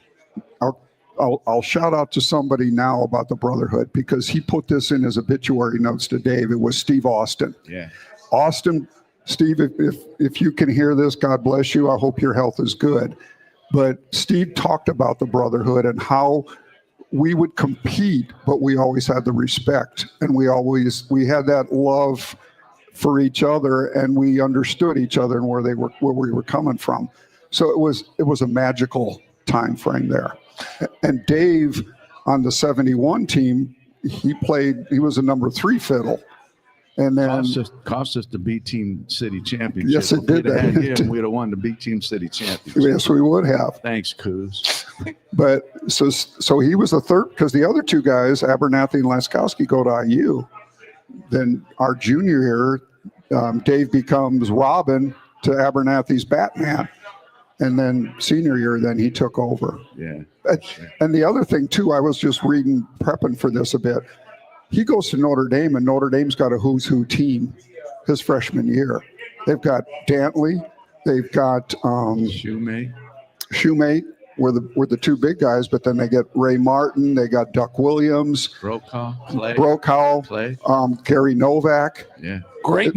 I'll shout out to somebody now about the brotherhood, because he put this in his obituary notes to Dave. It was Steve Austin. Yeah. Austin, Steve, if you can hear this, God bless you. I hope your health is good. But Steve talked about the brotherhood and how we would compete, but we always had the respect, and we had that love for each other, and we understood each other and where we were coming from. So it was a magical time frame there. And Dave on the 71 team, he was a number 3 fiddle. And then cost us the B Team City Championship. Yes, it did. We'd have won the B Team City Championship. Yes, we would have. Thanks, Coos. But so he was the third, because the other 2 guys, Abernathy and Laskowski, go to IU. Then our junior year, Dave becomes Robin to Abernathy's Batman. And then senior year, then he took over. Yeah. And the other thing, too, I was just prepping for this a bit. He goes to Notre Dame, and Notre Dame's got a who's who team his freshman year. They've got Dantley. They've got Shoemate were the 2 big guys, but then they get Ray Martin. They got Duck Williams. Brokaw. Clay. Gary Novak. Yeah. Great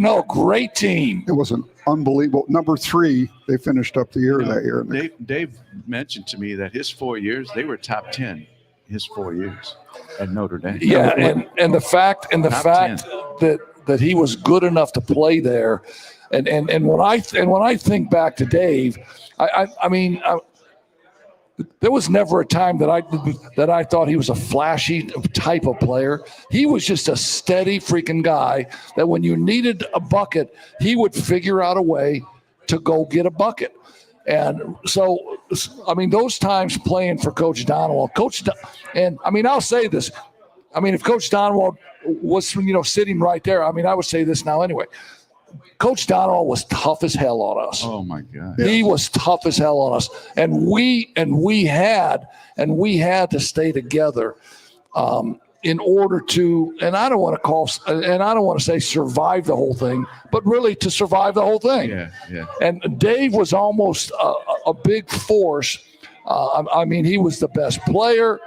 team. It was an unbelievable number 3. They finished up the year that year. Dave mentioned to me that his 4 years, they were top 10 his 4 years at Notre Dame. Yeah, and the fact that he was good enough to play there, and when I think back to Dave, I mean, there was never a time that I thought he was a flashy type of player. He was just a steady freaking guy that when you needed a bucket, he would figure out a way to go get a bucket. And so, I mean, those times playing for Coach Donewald, and I mean, I'll say this. I mean, if Coach Donewald was, sitting right there, I mean, I would say this now anyway. Coach Donald was tough as hell on us. Oh my God. He was tough as hell on us. And we had to stay together in order to, and I don't want to say survive the whole thing, but really to survive the whole thing. Yeah. And Dave was almost a big force. I mean, he was the best player.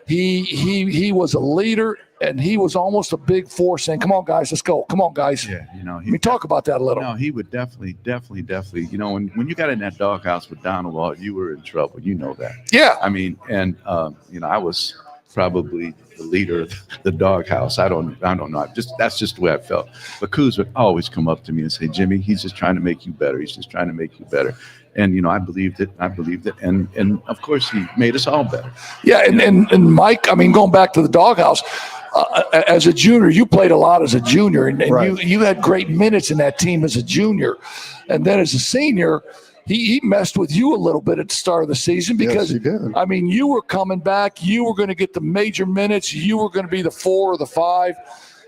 He was a leader, and he was almost a big force saying, come on, guys, let's go. Come on, guys. Yeah, Let me talk about that a little. No, he would definitely. When you got in that doghouse with Donald, you were in trouble. You know that. Yeah. I mean, and I was probably the leader of the doghouse. I don't know. That's just the way I felt. But Coos would always come up to me and say, Jimmy, he's just trying to make you better. He's just trying to make you better. And, I believed it. And of course, he made us all better. Yeah. And Mike, I mean, going back to the doghouse, as a junior, you played a lot as a junior, and right. you had great minutes in that team as a junior. And then as a senior, he messed with you a little bit at the start of the season because, yes, he did. I mean, you were coming back. You were going to get the major minutes. You were going to be the 4 or the 5.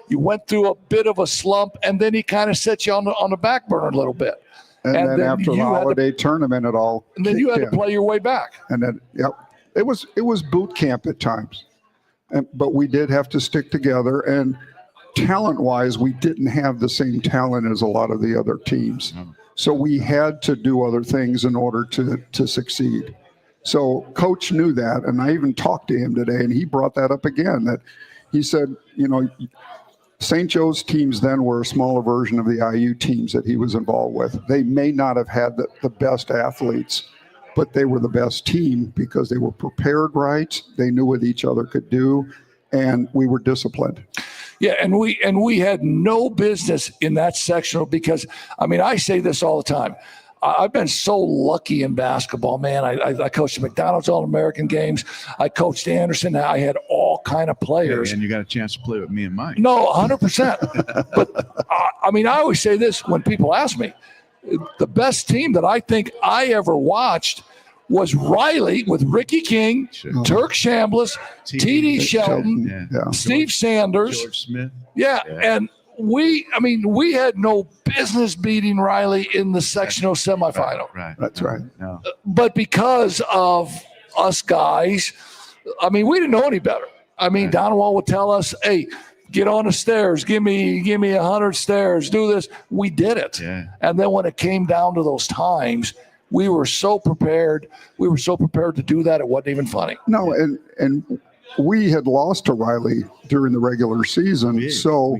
You went through a bit of a slump, and then he kind of set you on the back burner a little bit. And then after the holiday tournament, it all and then you had to play your way back. And then, it was boot camp at times, but we did have to stick together. And talent-wise, we didn't have the same talent as a lot of the other teams. So we had to do other things in order to succeed. So Coach knew that, and I even talked to him today, and he brought that up again, that he said, you know, St. Joe's teams then were a smaller version of the IU teams that he was involved with. They may not have had the best athletes, but they were the best team because they were prepared right, they knew what each other could do, and we were disciplined. Yeah, and we had no business in that sectional because, I mean, I say this all the time. I've been so lucky in basketball, man. I coached the McDonald's All-American games. I coached Anderson. I had all kind of players. And you got a chance to play with me and Mike. No, 100%. But, I mean, I always say this when people ask me. The best team that I think I ever watched was Riley with Ricky King, Turk Chambliss, T.D. Shelton, Steve Sanders. George Smith. Yeah, and we had no business beating Riley in the sectional semifinal. Right. That's right. No. But because of us guys, I mean, we didn't know any better. I mean, Donald would tell us, hey, get on the stairs, give me 100 stairs, do this. We did it. Yeah. And then when it came down to those times, we were so prepared. We were so prepared to do that. It wasn't even funny. No, and we had lost to Riley during the regular season, so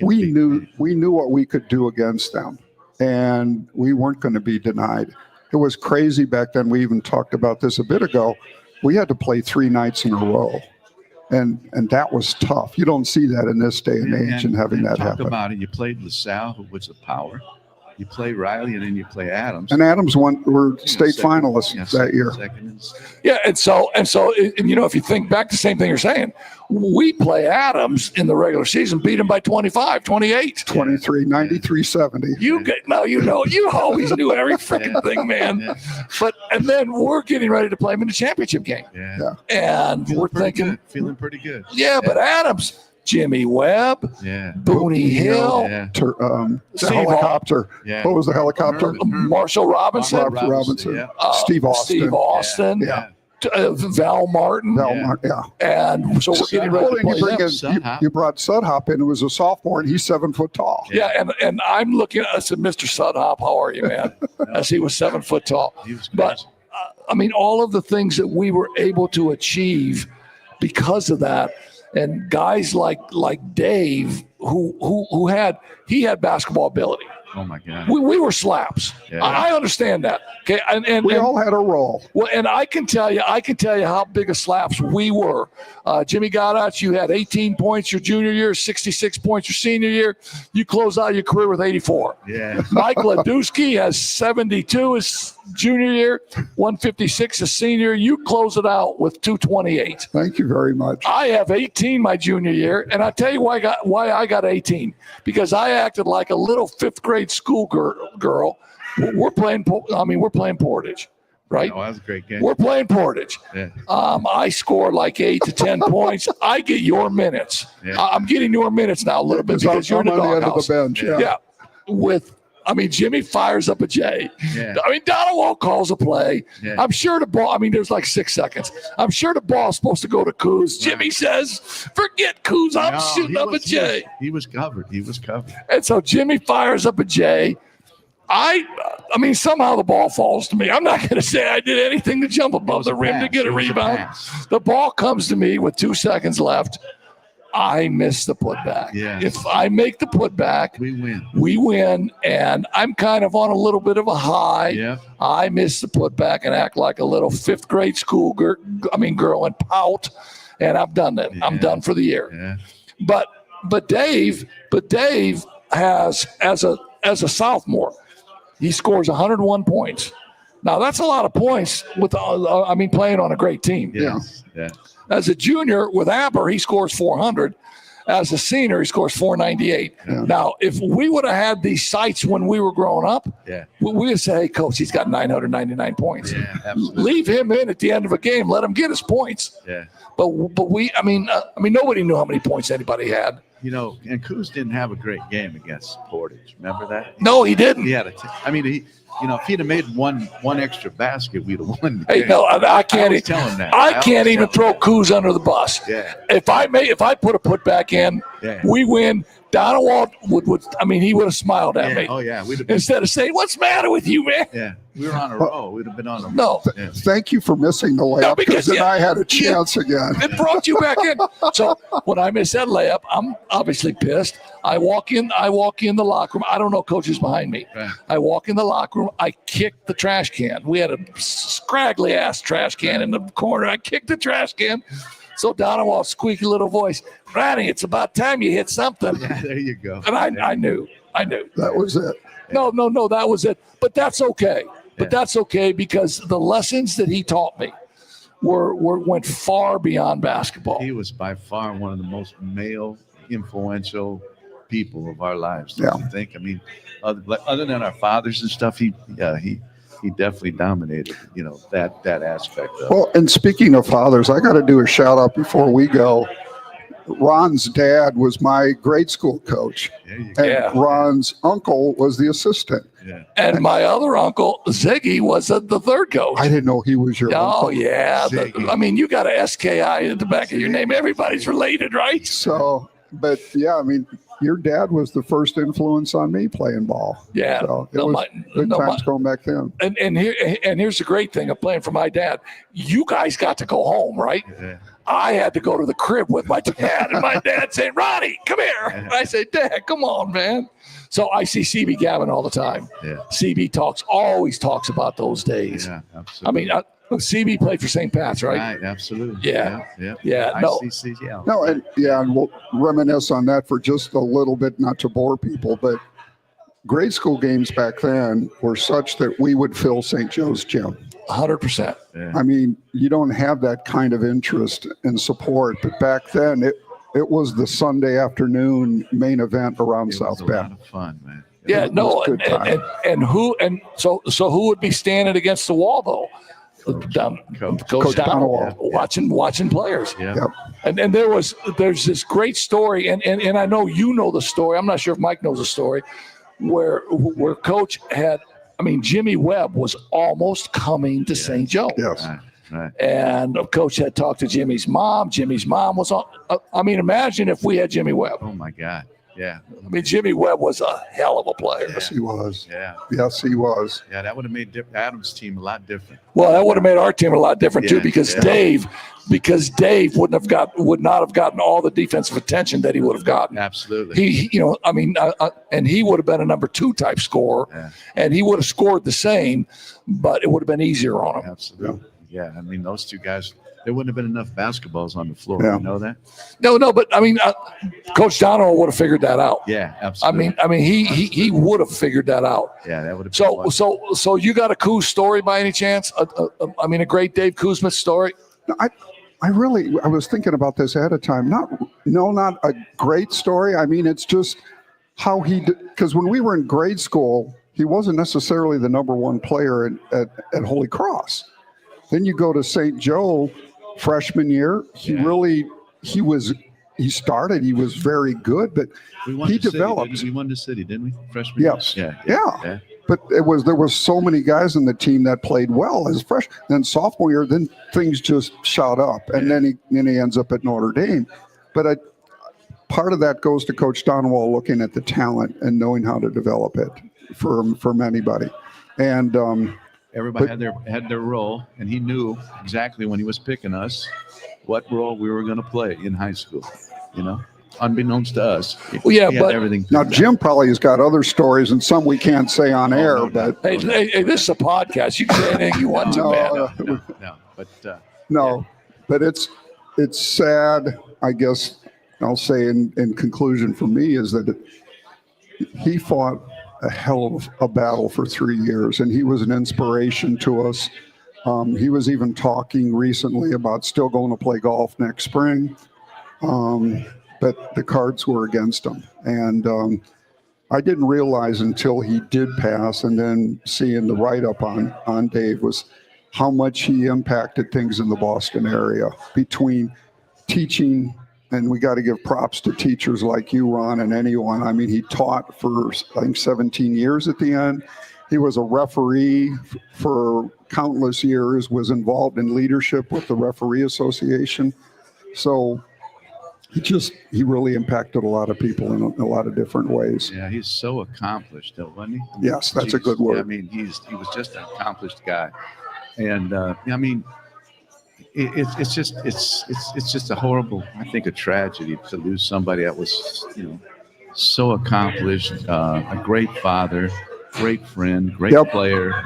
we knew what we could do against them, and we weren't going to be denied. It was crazy back then. We even talked about this a bit ago. We had to play 3 nights in a row, and that was tough. You don't see that in this day and age, and having that happen. Talk about it. You played LaSalle, who was a power. You play Riley, and then you play Adams. And Adams were state finalists that year. Yeah, and so you know, if you think back to the same thing you're saying, we play Adams in the regular season, beat him by 25, 28. 23, 93, 70. You always knew every freaking thing, man. Yeah. But and then we're getting ready to play him in the championship game. Yeah. And we're thinking, feeling pretty good. Yeah, but Adams, Jimmy Webb, Booney Hill, the helicopter. Yeah. What was the helicopter? Marshall Robinson, Steve Austin. Val Martin. And so we're getting ready to play them. You brought Sudhop in, who was a sophomore, and he's 7 foot tall. Yeah, and I'm looking at, I said, Mr. Sudhop, how are you, man? As he was 7 foot tall. But, I mean, all of the things that we were able to achieve because of that, and guys like Dave, who had basketball ability. Oh my God. We were slaps. Yeah. I understand that. Okay, and we all had a role. Well, and I can tell you how big of slaps we were. Jimmy Goddard, you had 18 points your junior year, 66 points your senior year. You close out your career with 84. Yeah. Mike Ledusky has 72 his junior year, 156 his senior. You close it out with 228. Thank you very much. I have 18 my junior year, and I tell you why I got 18, because I acted like a little 5th grade school girl. We're playing Portage, right? Oh, that was a great game. We're playing Portage. Yeah. I score like 8 to 10 points. I get your minutes. Yeah. I'm getting your minutes now a little bit because you're in the on the end of doghouse. the bench. Yeah. Jimmy fires up a J. Yeah. Donald calls a play. Yeah. I'm sure the ball, there's like 6 seconds. I'm sure the ball's supposed to go to Coos. Jimmy says, forget Coos. I'm shooting up a J. He was covered. And so Jimmy fires up a J. Somehow the ball falls to me. I'm not going to say I did anything to jump above the rim to get a rebound. The ball comes to me with 2 seconds left. I miss the putback. Yeah. If I make the putback, we win. And I'm kind of on a little bit of a high. Yeah. I miss the putback and act like a little 5th grade school girl and pout. And I've done that. Yeah. I'm done for the year. Yeah. But Dave has, as a sophomore, he scores 101 points. Now that's a lot of points with playing on a great team. Yes. Yeah. As a junior with Aber, he scores 400. As a senior, he scores 498. Yeah. Now, if we would have had these sights when we were growing up, we would say, hey, coach, he's got 999 points. Yeah, absolutely. Leave him in at the end of a game. Let him get his points. Yeah. But nobody knew how many points anybody had. And Coos didn't have a great game against Portage. Remember that? No, he didn't. He had if he'd have made one extra basket, we'd have won. Hey, no, I can't. always tell him that. I can't even throw Coos under the bus. Yeah. If I put a putback in, Yeah. we win. Donald would. I mean, he would have smiled at me. Oh yeah, we'd have been, Instead of saying, "What's the matter with you, man?" yeah. We were on a roll. We'd have been on a roll. No, Yeah. Thank you for missing the layup because, because then yeah, I had a chance again. it brought you back in. So when I miss that layup, I'm obviously pissed. I walk in the locker room. I don't know, coach is behind me. Right. I walk in the locker room. I kick the trash can. We had a scraggly ass trash can in the corner. I kicked the trash can. So Donald, squeaky little voice, Ronnie, it's about time you hit something. Yeah, there you go. And I knew. That was it. No, that was it. But that's okay. But Yeah. that's okay because the lessons that he taught me went far beyond basketball. He was by far one of the most male influential people of our lives. Yeah. Don't you think? I mean, other than our fathers and stuff, he definitely dominated, that aspect of it. Well, and speaking of fathers, I got to do a shout out before we go. Ron's dad was my grade school coach, There you go. and Yeah. Ron's uncle was the assistant. Yeah. And my other uncle, Ziggy, was the third coach. I didn't know he was your Oh, uncle. yeah. Ziggy. I mean, you got a SKI at the back of your name. Everybody's related, right? So, but yeah, I mean, your dad was the first influence on me playing ball. Yeah. So it No, was my- good no, times my- going back then. And here's the great thing of playing for my dad. You guys got to go home, right? Yeah. I had to go to the crib with my dad, and my dad saying, "Ronnie, come here." And I say, "Dad, come on, man." So I see CB Gavin all the time. Yeah. CB always talks about those days. Yeah. I Absolutely. mean, CB played for St. Pat's, right? Right. Absolutely. Yeah. Yeah. Yeah, no. ICC, No, and we'll reminisce on that for just a little bit, not to bore people, but grade school games back then were such that we would fill St. Joe's gym. 100%. Yeah. I mean, you don't have that kind of interest and support, but back then it was the Sunday afternoon main event around It South was a lot Bend. of fun, man. Yeah, was no, good time. so who would be standing against the wall though? Coach Coach Donald, Donald. watching players. Yeah. Yep. And there's this great story, and I know you know the story. I'm not sure if Mike knows the story, where Coach had. I mean, Jimmy Webb was almost coming to St. Joe. Yes. Right. And Coach had talked to Jimmy's mom. Jimmy's mom was on. I mean, imagine if we had Jimmy Webb. Oh my God. Yeah. I mean, Jimmy Webb was a hell of a player. Yes, he was. Yeah. Yes, he was. Yeah. That would have made Adam's team a lot different. Well, that would have made our team a lot different too, Yeah, because yeah. Dave would not have gotten all the defensive attention that he would have gotten. Absolutely. And he would have been a number 2 type scorer, Yeah. and he would have scored the same, but it would have been easier on him. Absolutely. Yeah. I mean, those two guys, there wouldn't have been enough basketballs on the floor. Yeah. You know that? No, but I mean, Coach Donald would have figured that out. Yeah. Absolutely. I mean, he would have figured that out. Yeah. That would have been So you got a Kuz story by any chance? A great Dave Kuzma story. I was thinking about this ahead of time. Not a great story. I mean, it's just how because when we were in grade school, he wasn't necessarily the number 1 player at Holy Cross. Then you go to St. Joe freshman year. He was very good, but we won he the city, developed. didn't we? We won the city, didn't we? Freshman Yes. year? Yeah. But there was so many guys in the team that played well as fresh. Then sophomore year, then things just shot up, and then he ends up at Notre Dame. But part of that goes to Coach Donwall looking at the talent and knowing how to develop it from anybody. And Everybody had their role, and he knew exactly when he was picking us what role we were going to play in high school. Unbeknownst to us. Well, yeah, he had but everything. now Jim probably has got other stories and some we can't say on air. no, But Hey, this is a podcast. You can say anything you want to, man. No, but no, but it's sad. I guess I'll say in conclusion for me is that he fought a hell of a battle for 3 years, and he was an inspiration to us. He was even talking recently about still going to play golf next spring, but the cards were against him. And I didn't realize until he did pass, and then seeing the write-up on Dave, was how much he impacted things in the Boston area between teaching. And we got to give props to teachers like you, Ron, and anyone. I mean, he taught for, I think, 17 years at the end. He was a referee for countless years, was involved in leadership with the Referee Association. So he really impacted a lot of people in a lot of different ways. Yeah, he's so accomplished, though, wasn't he? I mean, Yes, that's a good word. Yeah, I mean, he was just an accomplished guy, and I mean, it's just a horrible, I think, a tragedy to lose somebody that was, so accomplished, a great father, great friend, great player.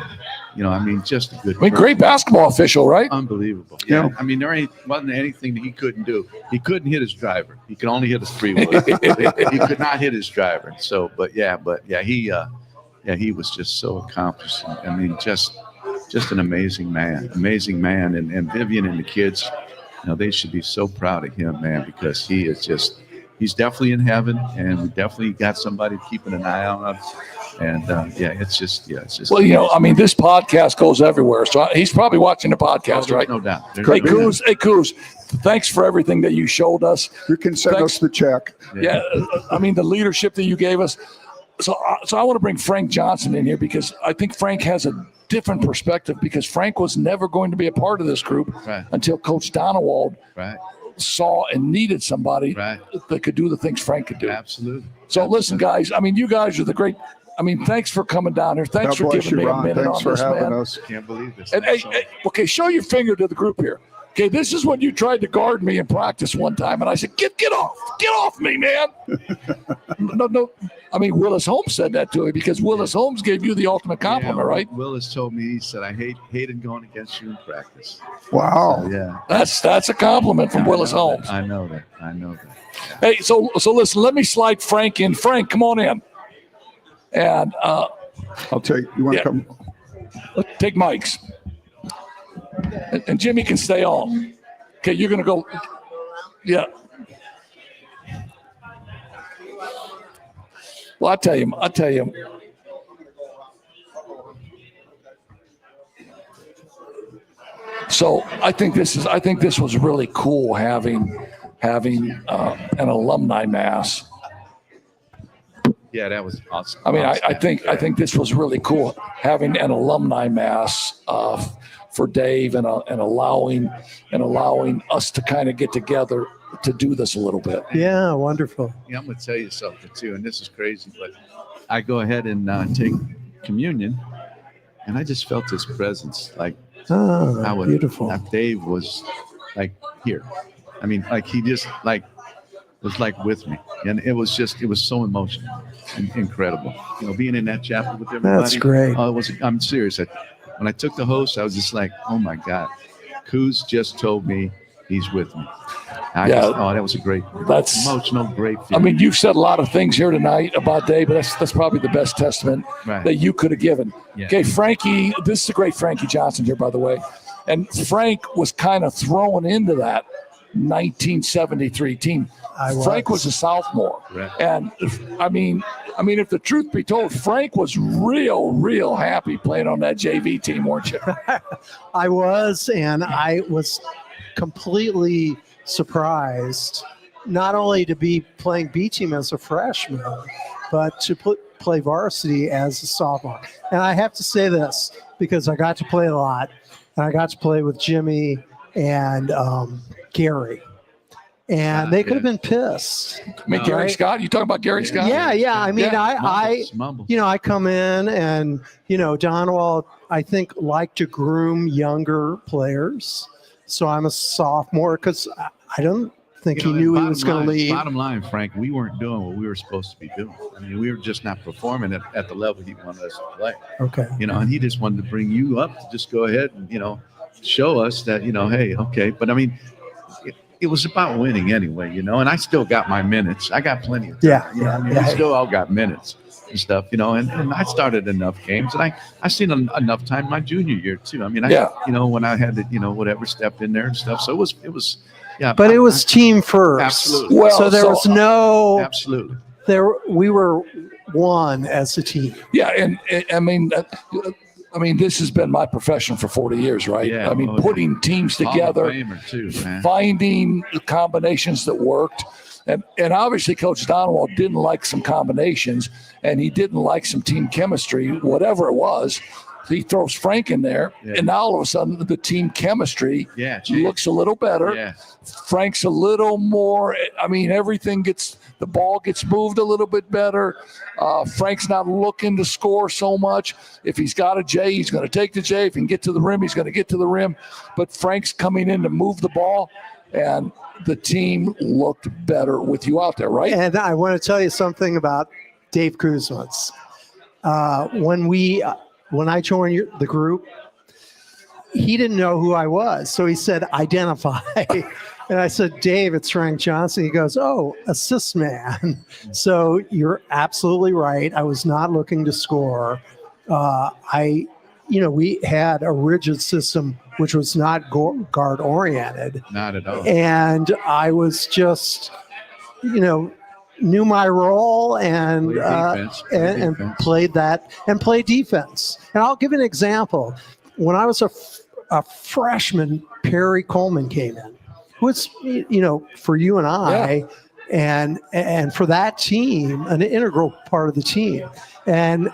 I mean, just a good. Great basketball official, right? Unbelievable. Yeah. I mean, there wasn't anything that he couldn't do. He couldn't hit his driver. He could only hit his three-wood. He could not hit his driver. So, he was just so accomplished. I mean, just an amazing man. And Vivian and the kids, they should be so proud of him, man, because he's definitely in heaven, and we definitely got somebody keeping an eye on us. And it's just. Well, I mean, this podcast goes everywhere, so he's probably watching the podcast, right? No doubt. Hey, Coos, thanks for everything that you showed us. You can send us the check. Yeah, I mean, the leadership that you gave us. So I want to bring Frank Johnson in here because I think Frank has a different perspective, because Frank was never going to be a part of this group until Coach Donewald saw and needed somebody that could do the things Frank could do. Absolutely. So listen, guys, I mean, you guys are the great. I mean, thanks for coming down here. Thanks for giving me a minute on this, man. Us. Can't believe this. And hey, okay, show your finger to the group here. Okay, this is when you tried to guard me in practice one time, and I said, "Get off me, man!" No. I mean, Willis Holmes said that to me because Willis Holmes gave you the ultimate compliment, right? Willis told me, he said, "I hated going against you in practice." Wow. So, yeah, that's a compliment from Willis Holmes. I know that. Yeah. Hey, so listen, let me slide Frank in. Frank, come on in. And I'll take. You want to come? Take Mike's. And Jimmy can stay on. Okay, you're going to go. Yeah. Well, I'll tell you. So I think this was really cool having an alumni mass. Yeah, that was awesome. I mean, I think this was really cool having an alumni mass for Dave and allowing us to kind of get together to do this a little bit. Yeah, wonderful. Yeah, I'm going to tell you something too, and this is crazy, but I go ahead and take communion, and I just felt his presence, like beautiful. Dave was like here. I mean, like he just was like with me, and it was so emotional and incredible. Being in that chapel with everybody. That's great. I'm serious. When I took the host, I was just like, oh my God, Kuz just told me he's with me. That was a great, emotional, great feeling. I mean, you've said a lot of things here tonight about Dave, but that's probably the best testament that you could have given. Yeah. Okay, Frankie, this is a great Frankie Johnson here, by the way. And Frank was kind of thrown into that 1973 team. Frank was a sophomore. Right. And I mean, if the truth be told, Frank was real happy playing on that JV team, weren't you? I was, and I was completely surprised not only to be playing B team as a freshman, but to play varsity as a sophomore. And I have to say this because I got to play a lot, and I got to play with Jimmy and Gary. And they could have been pissed. I mean, Gary Scott? You talking about Gary Scott? Yeah. I mean, Mumbles. I come in and, Donwald, I think, liked to groom younger players. So I'm a sophomore because I don't think he knew he was going to leave. Bottom line, Frank, we weren't doing what we were supposed to be doing. I mean, we were just not performing at the level he wanted us to play. Okay. And he just wanted to bring you up to just go ahead and, show us that, hey, okay. But I mean, it was about winning anyway, and I still got my minutes. I got plenty of time. We still all got minutes and stuff, and I started enough games, and I seen enough time my junior year too. I mean, when I had to, whatever, step in there and stuff. So it was. But it was team first. Absolutely. Well, so there was no. Absolutely. We were one as a team. Yeah, and I mean, this has been my profession for 40 years, right? Yeah, putting teams together, too, finding combinations that worked. And obviously Coach Donwald didn't like some combinations, and he didn't like some team chemistry, whatever it was. He throws Frank in there, and now all of a sudden the team chemistry looks a little better. Yeah. Frank's a little more. I mean, the ball gets moved a little bit better. Frank's not looking to score so much. If he's got a J, he's going to take the J. If he can get to the rim, he's going to get to the rim. But Frank's coming in to move the ball, and the team looked better with you out there, right? And I want to tell you something about Dave Kuzmans. When I joined the group, he didn't know who I was. So he said, identify. And I said, Dave, it's Frank Johnson. He goes, oh, assist man. So you're absolutely right. I was not looking to score. We had a rigid system, which was not guard oriented. Not at all. And I was just, knew my role and played that and played defense. And I'll give an example. When I was a freshman, Perry Coleman came in, who was, for you and I, and for that team, an integral part of the team. And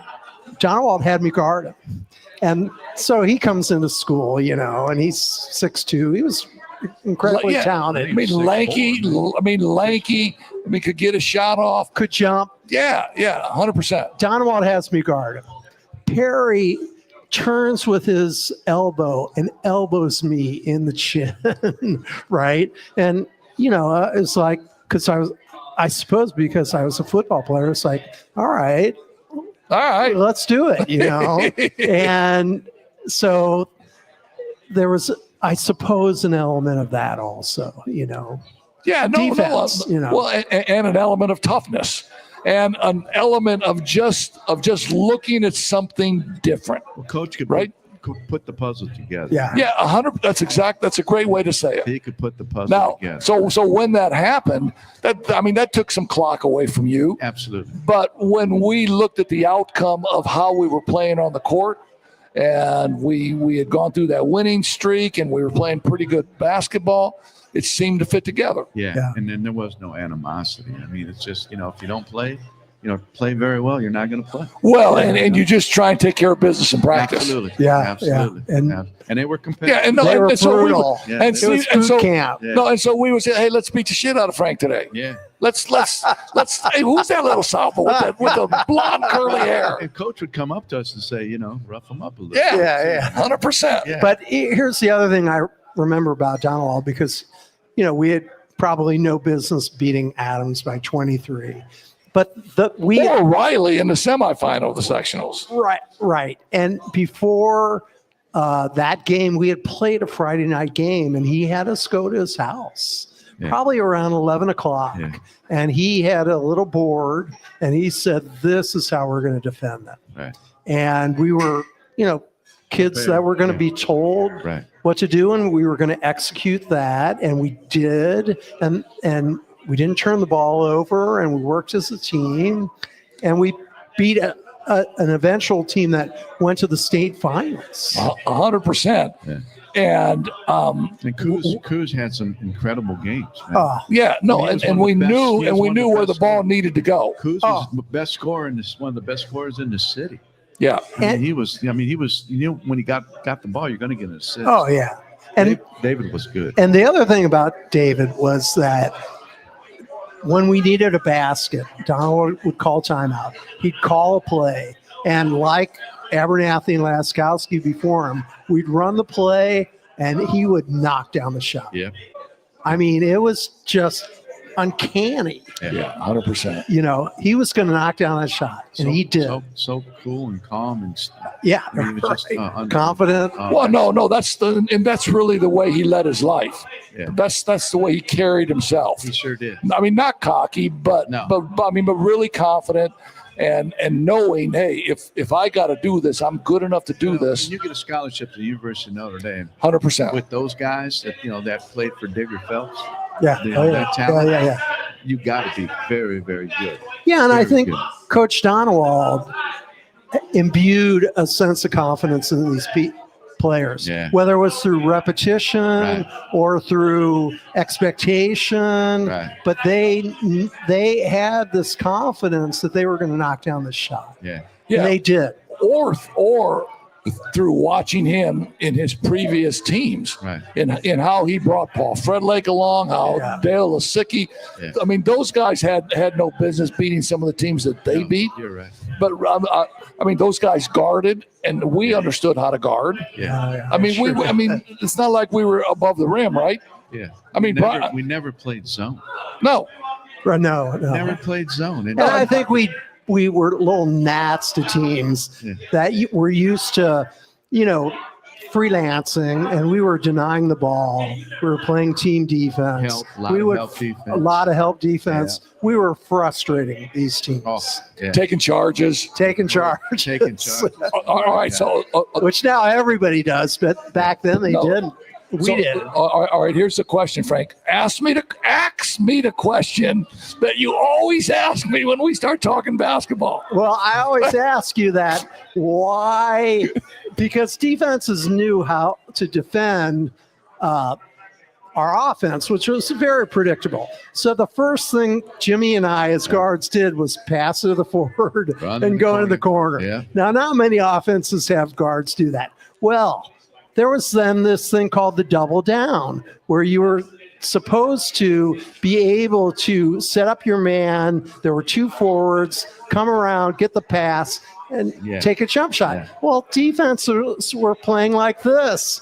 Donald had me guard him. And so he comes into school, and he's 6'2". He was incredibly talented. Lanky. Could get a shot off. Could jump. Yeah, 100%. Donald has me guard him. Perry turns with his elbow and elbows me in the chin, right? And, it's like, because I suppose because I was a football player, it's like, all right, let's do it, And so there was, I suppose, an element of that also, Yeah, defense, Well, and an element of toughness, and an element of just looking at something different. Well, Coach could put the puzzle together. Yeah, 100. That's a great way to say it. He could put the puzzle together. So when that happened, that took some clock away from you. Absolutely. But when we looked at the outcome of how we were playing on the court, and we had gone through that winning streak, and we were playing pretty good basketball, it seemed to fit together. Yeah. And then there was no animosity. I mean, it's just, if you don't play very well, you're not going to play. Well, and you just try and take care of business in practice. Absolutely. Yeah. Absolutely. Yeah. And they were competitive. They were brutal. And so we would say, hey, let's beat the shit out of Frank today. Yeah. Let's hey, who's that little sophomore with the blonde curly hair? And Coach would come up to us and say, rough him up a little. Yeah. 100%. Yeah. But here's the other thing I remember about Donald, because we had probably no business beating Adams by 23. But we or Riley in the semifinal of the sectionals. Right. And before that game, we had played a Friday night game, and he had us go to his house. Probably around 11 o'clock. Yeah. And he had a little board, and he said, this is how we're going to defend them. Right. And we were, kids that were going to be told what to do, and we were going to execute that. And we did. And we didn't turn the ball over, and we worked as a team. And we beat an eventual team that went to the state finals. 100%. Yeah. And Kuz had some incredible games. And we knew where the ball needed to go. Kuz was the best scorer one of the best scorers in the city. Yeah, he was. When he got the ball, you're going to get an assist. Oh yeah, and David was good. And the other thing about David was that when we needed a basket, Donald would call timeout. He'd call a play, and like Abernathy and Laskowski before him, we'd run the play, and he would knock down the shot. Yeah. I mean, it was just uncanny. Yeah, 100%. He was going to knock down that shot, and he did. So cool and calm and he was just confident. That's really the way he led his life. Yeah. That's the way he carried himself. He sure did. I mean, not cocky, but really confident. And knowing, hey, if I got to do this, I'm good enough to do this. When you get a scholarship to the University of Notre Dame, 100%. With those guys that that played for Digger Phelps, that talent, you got to be very, very good. Yeah, and very I think good. Coach Donald imbued a sense of confidence in these players, Yeah. whether it was through repetition Right. or through expectation. Right. But they had this confidence that they were going to knock down the shot, Yeah. Yeah. and they did. or through watching him in his previous teams, Right. in how he brought Paul Fred Lake along, how Yeah. Dale Lasicki. Yeah. I mean, those guys had no business beating some of the teams that they No, beat. You're right. But I mean, those guys guarded, and we understood how to guard. Yeah. I mean, it's not like we were above the rim, right? Yeah. I mean, we never played zone. no. No. Never played zone. And I think we were little gnats to teams Yeah. that were used to, freelancing, and we were denying the ball. We were playing team defense. A lot of help defense. A lot of help defense. We were frustrating these teams, Oh, yeah. Taking charges. taking charge, Taking charge. All right, so which now everybody does, but back then they No. didn't. We So, did. all right, here's the question, Frank. Ask me the question that you always ask me when we start talking basketball. Well, I always ask you that. Why? Because defenses knew how to defend our offense, which was very predictable. So the first thing Jimmy and I, as guards, did was pass it to the forward Run in and the go corner. into the corner. Yeah. Now, not many offenses have guards do that. Well, there was then this thing called the double down, where you were supposed to be able to set up your man. There were two forwards, come around, get the pass, and Yeah. take a jump shot. Yeah. Well, defenses were playing like this,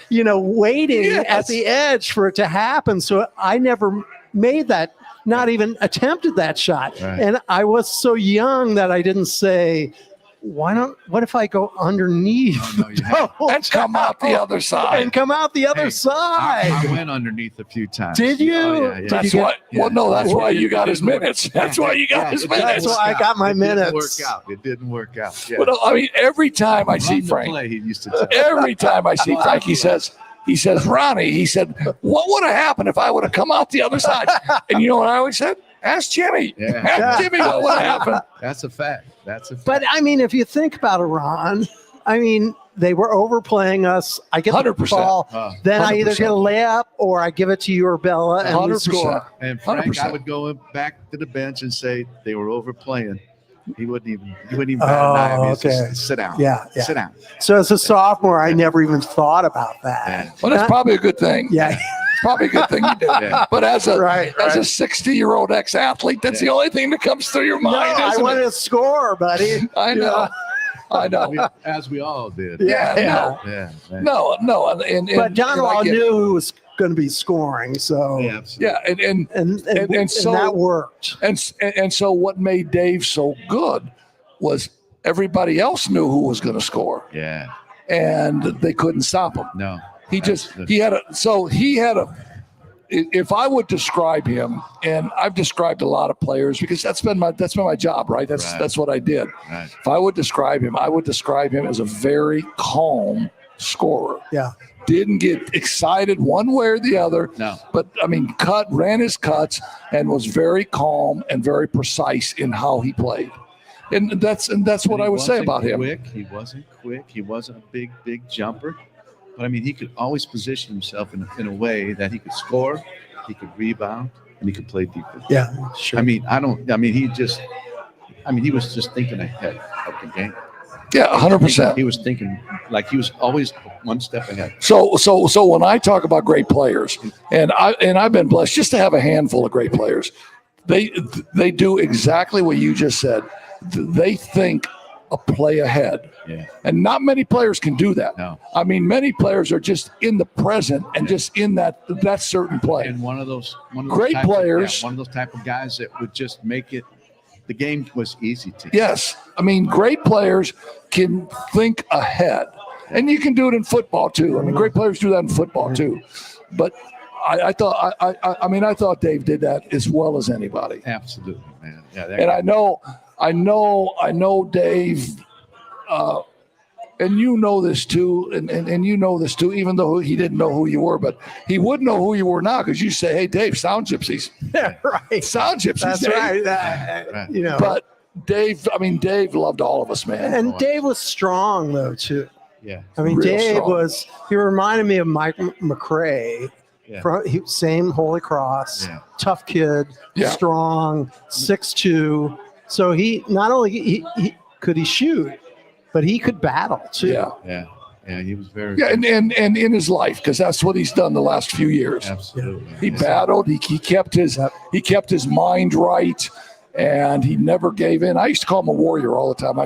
waiting Yes. at the edge for it to happen. So I never made that, not even attempted that shot. Right. And I was so young that I didn't say, what if I go underneath Oh, no, you haven't. And come out the other side. and come out the other Hey, side? I went underneath a few times. Did you? Oh, yeah, yeah. That's you why. Yeah. Well, no, that's Well, why it you got his didn't work. minutes. That's why you got his it didn't minutes. That's why I work got out. my It didn't minutes. work out. It didn't work out. Yeah. But I mean, every time I see Run the Frank, play, he used to tell. every time I see Frank, he says, Ronnie, he said, what would have happened if I would have come out the other side? And you know what I always said? Ask Jimmy. Yeah. Ask Jimmy what would have happened. That's a fact. That's a fact. But I mean, if you think about it, Ron, they were overplaying us. I get the 100%. ball, Oh. then I either 100%. get a layup or I give it to you or Bella, and we 100%. score. And Frank, 100%. I would go back to the bench and say they were overplaying. He wouldn't even bat an eye. I mean, it's just, okay. sit down. Yeah. Sit down. So as a sophomore, I never even thought about that. Yeah. Well, that's probably a good thing. Yeah. It's probably a good thing you did. Yeah. But as a Right. a 60-year-old ex-athlete, that's the only thing that comes through your No, mind, I isn't wanted it? to score, buddy. I know. I know. As we all did. Yeah. Yeah. man. No. And But I Donald get- knew who was going to be scoring, so Yeah, absolutely. Yeah, and so that worked. and so what made Dave so good was everybody else knew who was going to score, Yeah. and they couldn't stop him. No. He had a. If I would describe him, and I've described a lot of players because that's been my job, right? That's what I did. Right. If I would describe him, I would describe him as a very calm scorer. Yeah. Didn't get excited one way or the other. No. But I mean, ran his cuts and was very calm and very precise in how he played. And that's what I would say about him. He wasn't quick. He wasn't a big jumper. But I mean, he could always position himself in a way that he could score, he could rebound, and he could play defense. Yeah, sure. He was just thinking ahead of the game. Yeah, 100%. He was thinking like he was always one step ahead. So when I talk about great players, and I've been blessed just to have a handful of great players, they do exactly what you just said. They think a play ahead. Yeah. And not many players can do that. No. I mean, many players are just in the present and just in that certain play. And one of those Great type players. one of those type of guys that would just make it. The game was easy to. Yes. I mean, great players can think ahead. And you can do it in football too. I mean, great players do that in football too. But I thought Dave did that as well as anybody. Absolutely, man. Yeah. And I know Dave, and you know this too, and you know this too, even though he didn't know who you were, but he would know who you were now because you say, "Hey, Dave, sound gypsies." Yeah, right. Sound gypsies. That's Dave. right. Right. But Dave loved all of us, man. And Dave was strong though too. Yeah. I mean, Real Dave strong. he reminded me of Mike McRae. Yeah. Same Holy Cross, Yeah. tough kid, Yeah. strong, 6'2". So he not only he could he shoot, but he could battle too. Yeah. Yeah. Yeah. He was very. Yeah, and in his life, because that's what he's done the last few years. Absolutely. He Yeah. battled. He kept his mind right, and he never gave in. I used to call him a warrior all the time.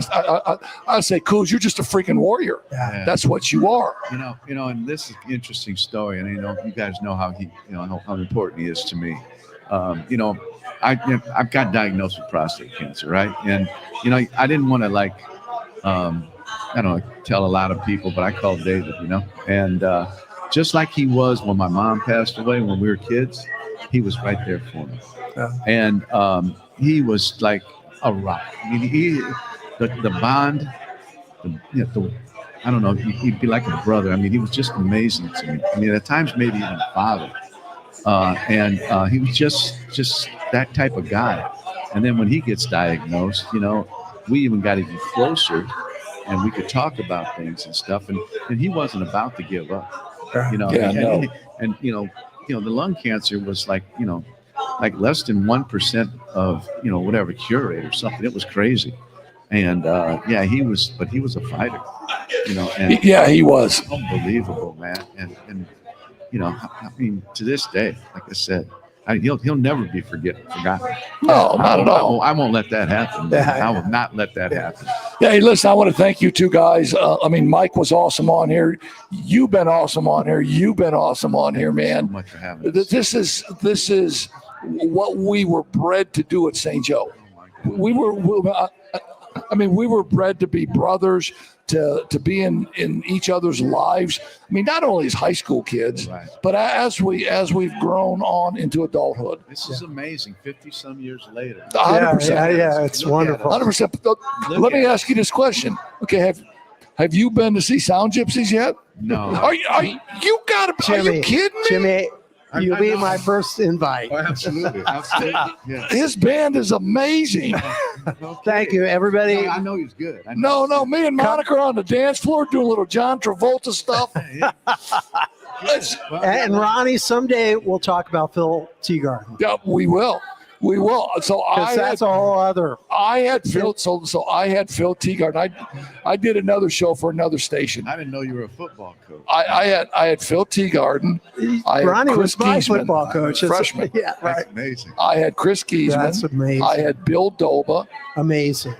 I say, Coos, you're just a freaking warrior. Yeah. That's what you are. You know, and this is an interesting story, and you guys know how how important he is to me. I've got diagnosed with prostate cancer, right? And I didn't want to I don't know, tell a lot of people, but I called David, and just like he was when my mom passed away when we were kids, he was right there for me, and he was like a rock. I mean, the bond, I don't know, he'd be like a brother. I mean, he was just amazing to me. I mean, at times maybe even a father. And he was just that type of guy. And then when he gets diagnosed, we even got even closer, and we could talk about things and stuff. And he wasn't about to give up, And the lung cancer was like less than 1% of whatever cure rate or something. It was crazy. And he was a fighter, And Yeah, he was. unbelievable, man. And I mean, to this day, like I said, he'll never be forgotten. No, not at all. I won't let that happen. I will not let that happen. Yeah, hey, listen, I want to thank you two guys. Mike was awesome on here. You've been awesome on here. You've been awesome on here, man. So much for having us. This is what we were bred to do at St. Joe. We were bred to be brothers, to be in each other's lives. I mean, not only as high school kids, Right. but as we've grown on into adulthood. This is amazing. 50 some years later. 100%. Yeah, it's Look at wonderful. 100%. Let me ask you this question. Okay, have you been to see Sound Gypsies yet? No. Are you kidding me? Jimmy, you'll be know. my first invite. Oh, absolutely. Yeah. His band is amazing. Thank you, everybody. I know he's good. No, me and Monica are on the dance floor doing a little John Travolta stuff. And Ronnie, someday we'll talk about Phil Teagarden. Yeah, we will. So That's a whole other. I had Phil. So I had Phil Teagarden. I did another show for another station. I didn't know you were a football coach. I had Phil Teagarden. I had Ronnie Chris was my Giesman, football coach. freshman. Yeah, That's right. amazing. I had Chris Giesman. That's amazing. I had Bill Doba, Amazing.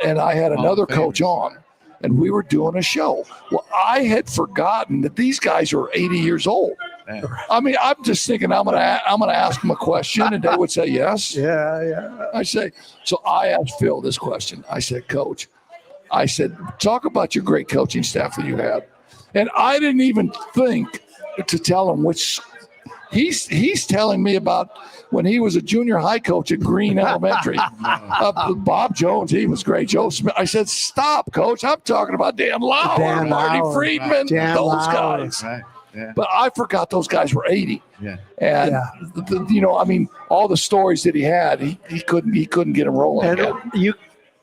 and I had another famous. coach on, and we were doing a show. Well, I had forgotten that these guys are 80 years old. Yeah. I mean, I'm just thinking I'm gonna ask them a question, and they would say yes. Yeah. I say, so I asked Phil this question. I said, Coach, talk about your great coaching staff that you had. And I didn't even think to tell him which. He's telling me about when he was a junior high coach at Green Elementary. Bob Jones, he was great. Joe Smith. I said, stop, Coach. I'm talking about Dan Lauer, Marty Friedman, Dan those Lauer. guys. Right. Yeah. But I forgot those guys were 80. Yeah. And all the stories that he had, he couldn't get them rolling And again. you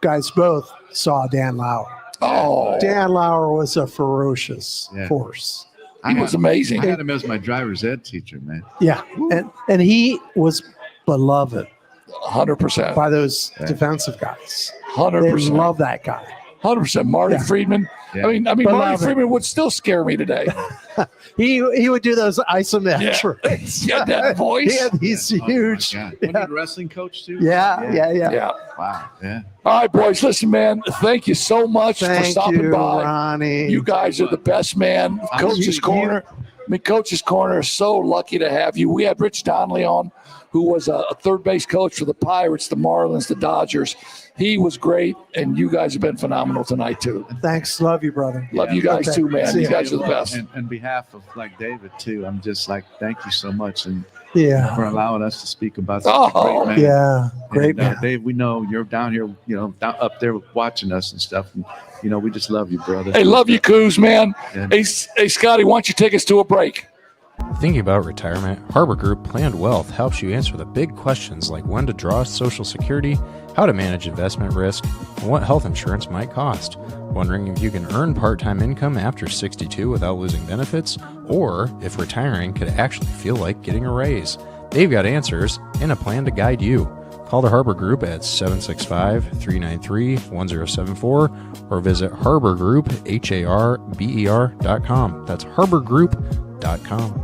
guys both saw Dan Lauer. Oh, Dan Lauer was a ferocious Yeah. force. he was amazing. I had him as my driver's ed teacher, man. Yeah, and he was beloved 100%. by those defensive guys. They 100%. love that guy. 100%. Marty Yeah. Friedman. Yeah. I mean, Marty Beloved. Friedman would still scare me today. He would do those isometrics. He had that voice. He had these Oh, my huge. God. Wasn't he a wrestling coach too? Yeah. Yeah. Wow. Yeah. All right, boys. Listen, man. Thank you so much for Thank stopping you, by. Ronnie. You guys are the best, man. Coach's Corner. Coach's Corner is so lucky to have you. We had Rich Donnelly on, who was a third base coach for the Pirates, the Marlins, the Dodgers. He was great, and you guys have been phenomenal tonight too. Thanks. Love you, brother. Love you guys Okay. too, man. See You ya. guys are the best. And on behalf of David too, I'm just thank you so much and Yeah. for allowing us to speak about Oh, such a great man. Yeah. Great And, man. Dave, we know you're down here, down up there watching us and stuff. And, we just love you, brother. Hey, love you, Coos, man. Yeah. Hey, Scotty, why don't you take us to a break? Thinking about retirement, Harbor Group Planned Wealth helps you answer the big questions like when to draw Social Security, how to manage investment risk, and what health insurance might cost. Wondering if you can earn part-time income after 62 without losing benefits, or if retiring could actually feel like getting a raise. They've got answers and a plan to guide you. Call the Harbor Group at 765-393-1074 or visit harborgroup.com. That's harborgroup.com.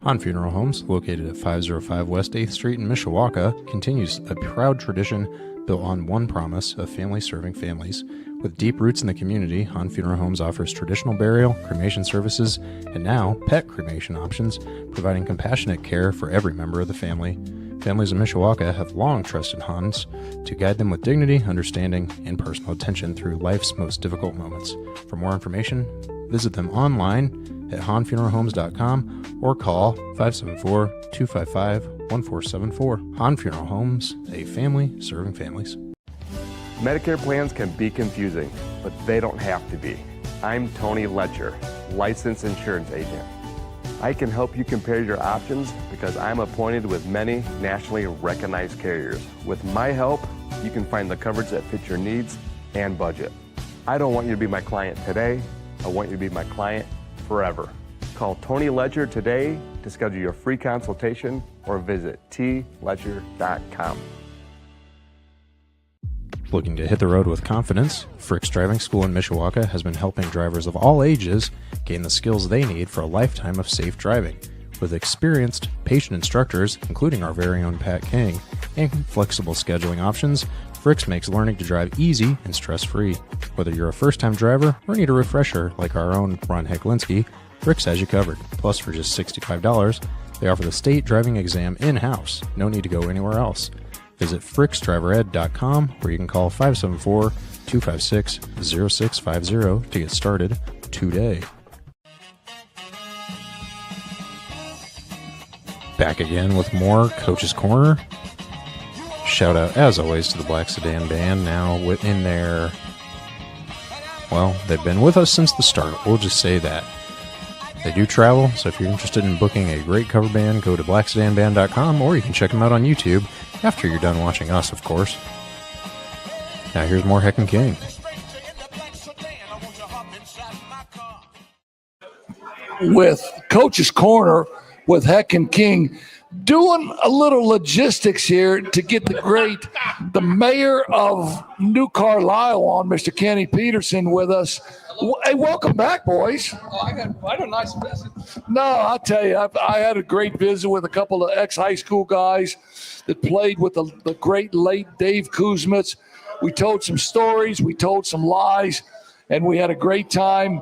Han Funeral Homes, located at 505 West 8th Street in Mishawaka, continues a proud tradition built on one promise of family serving families. With deep roots in the community, Han Funeral Homes offers traditional burial, cremation services, and now pet cremation options, providing compassionate care for every member of the family. Families in Mishawaka have long trusted Hans to guide them with dignity, understanding, and personal attention through life's most difficult moments. For more information, visit them online at hanfuneralhomes.com or call 574-255-1474. Han Funeral Homes, a family serving families. Medicare plans can be confusing, but they don't have to be. I'm Tony Letcher, licensed insurance agent. I can help you compare your options because I'm appointed with many nationally recognized carriers. With my help, you can find the coverage that fits your needs and budget. I don't want you to be my client today. I want you to be my client forever. Call Tony Letcher today to schedule your free consultation or visit tletcher.com. Looking to hit the road with confidence? Frick's Driving School in Mishawaka has been helping drivers of all ages gain the skills they need for a lifetime of safe driving. With experienced, patient instructors, including our very own Pat King, and flexible scheduling options, Frick's makes learning to drive easy and stress-free. Whether you're a first-time driver or need a refresher like our own Ron Hecklinski, Frick's has you covered. Plus, for just $65, they offer the state driving exam in-house. No need to go anywhere else. Visit fricksdrivered.com where you can call 574-256-0650 to get started today. Back again with more Coach's Corner. Shout out, as always, to the Black Sedan Band, now within their... Well, they've been with us since the start. We'll just say that. They do travel, so if you're interested in booking a great cover band, go to blacksedanband.com, or you can check them out on YouTube after you're done watching us, of course. Now here's more Heck and King. With Coach's Corner with Heck and King, doing a little logistics here to get the mayor of New Carlisle on, Mr. Kenny Peterson, with us. Hey, welcome back, boys. Oh, I got quite a nice visit. No, I'll tell you, I had a great visit with a couple of ex-high school guys that played with the great late Dave Kuzmits. We told some stories, we told some lies, and we had a great time.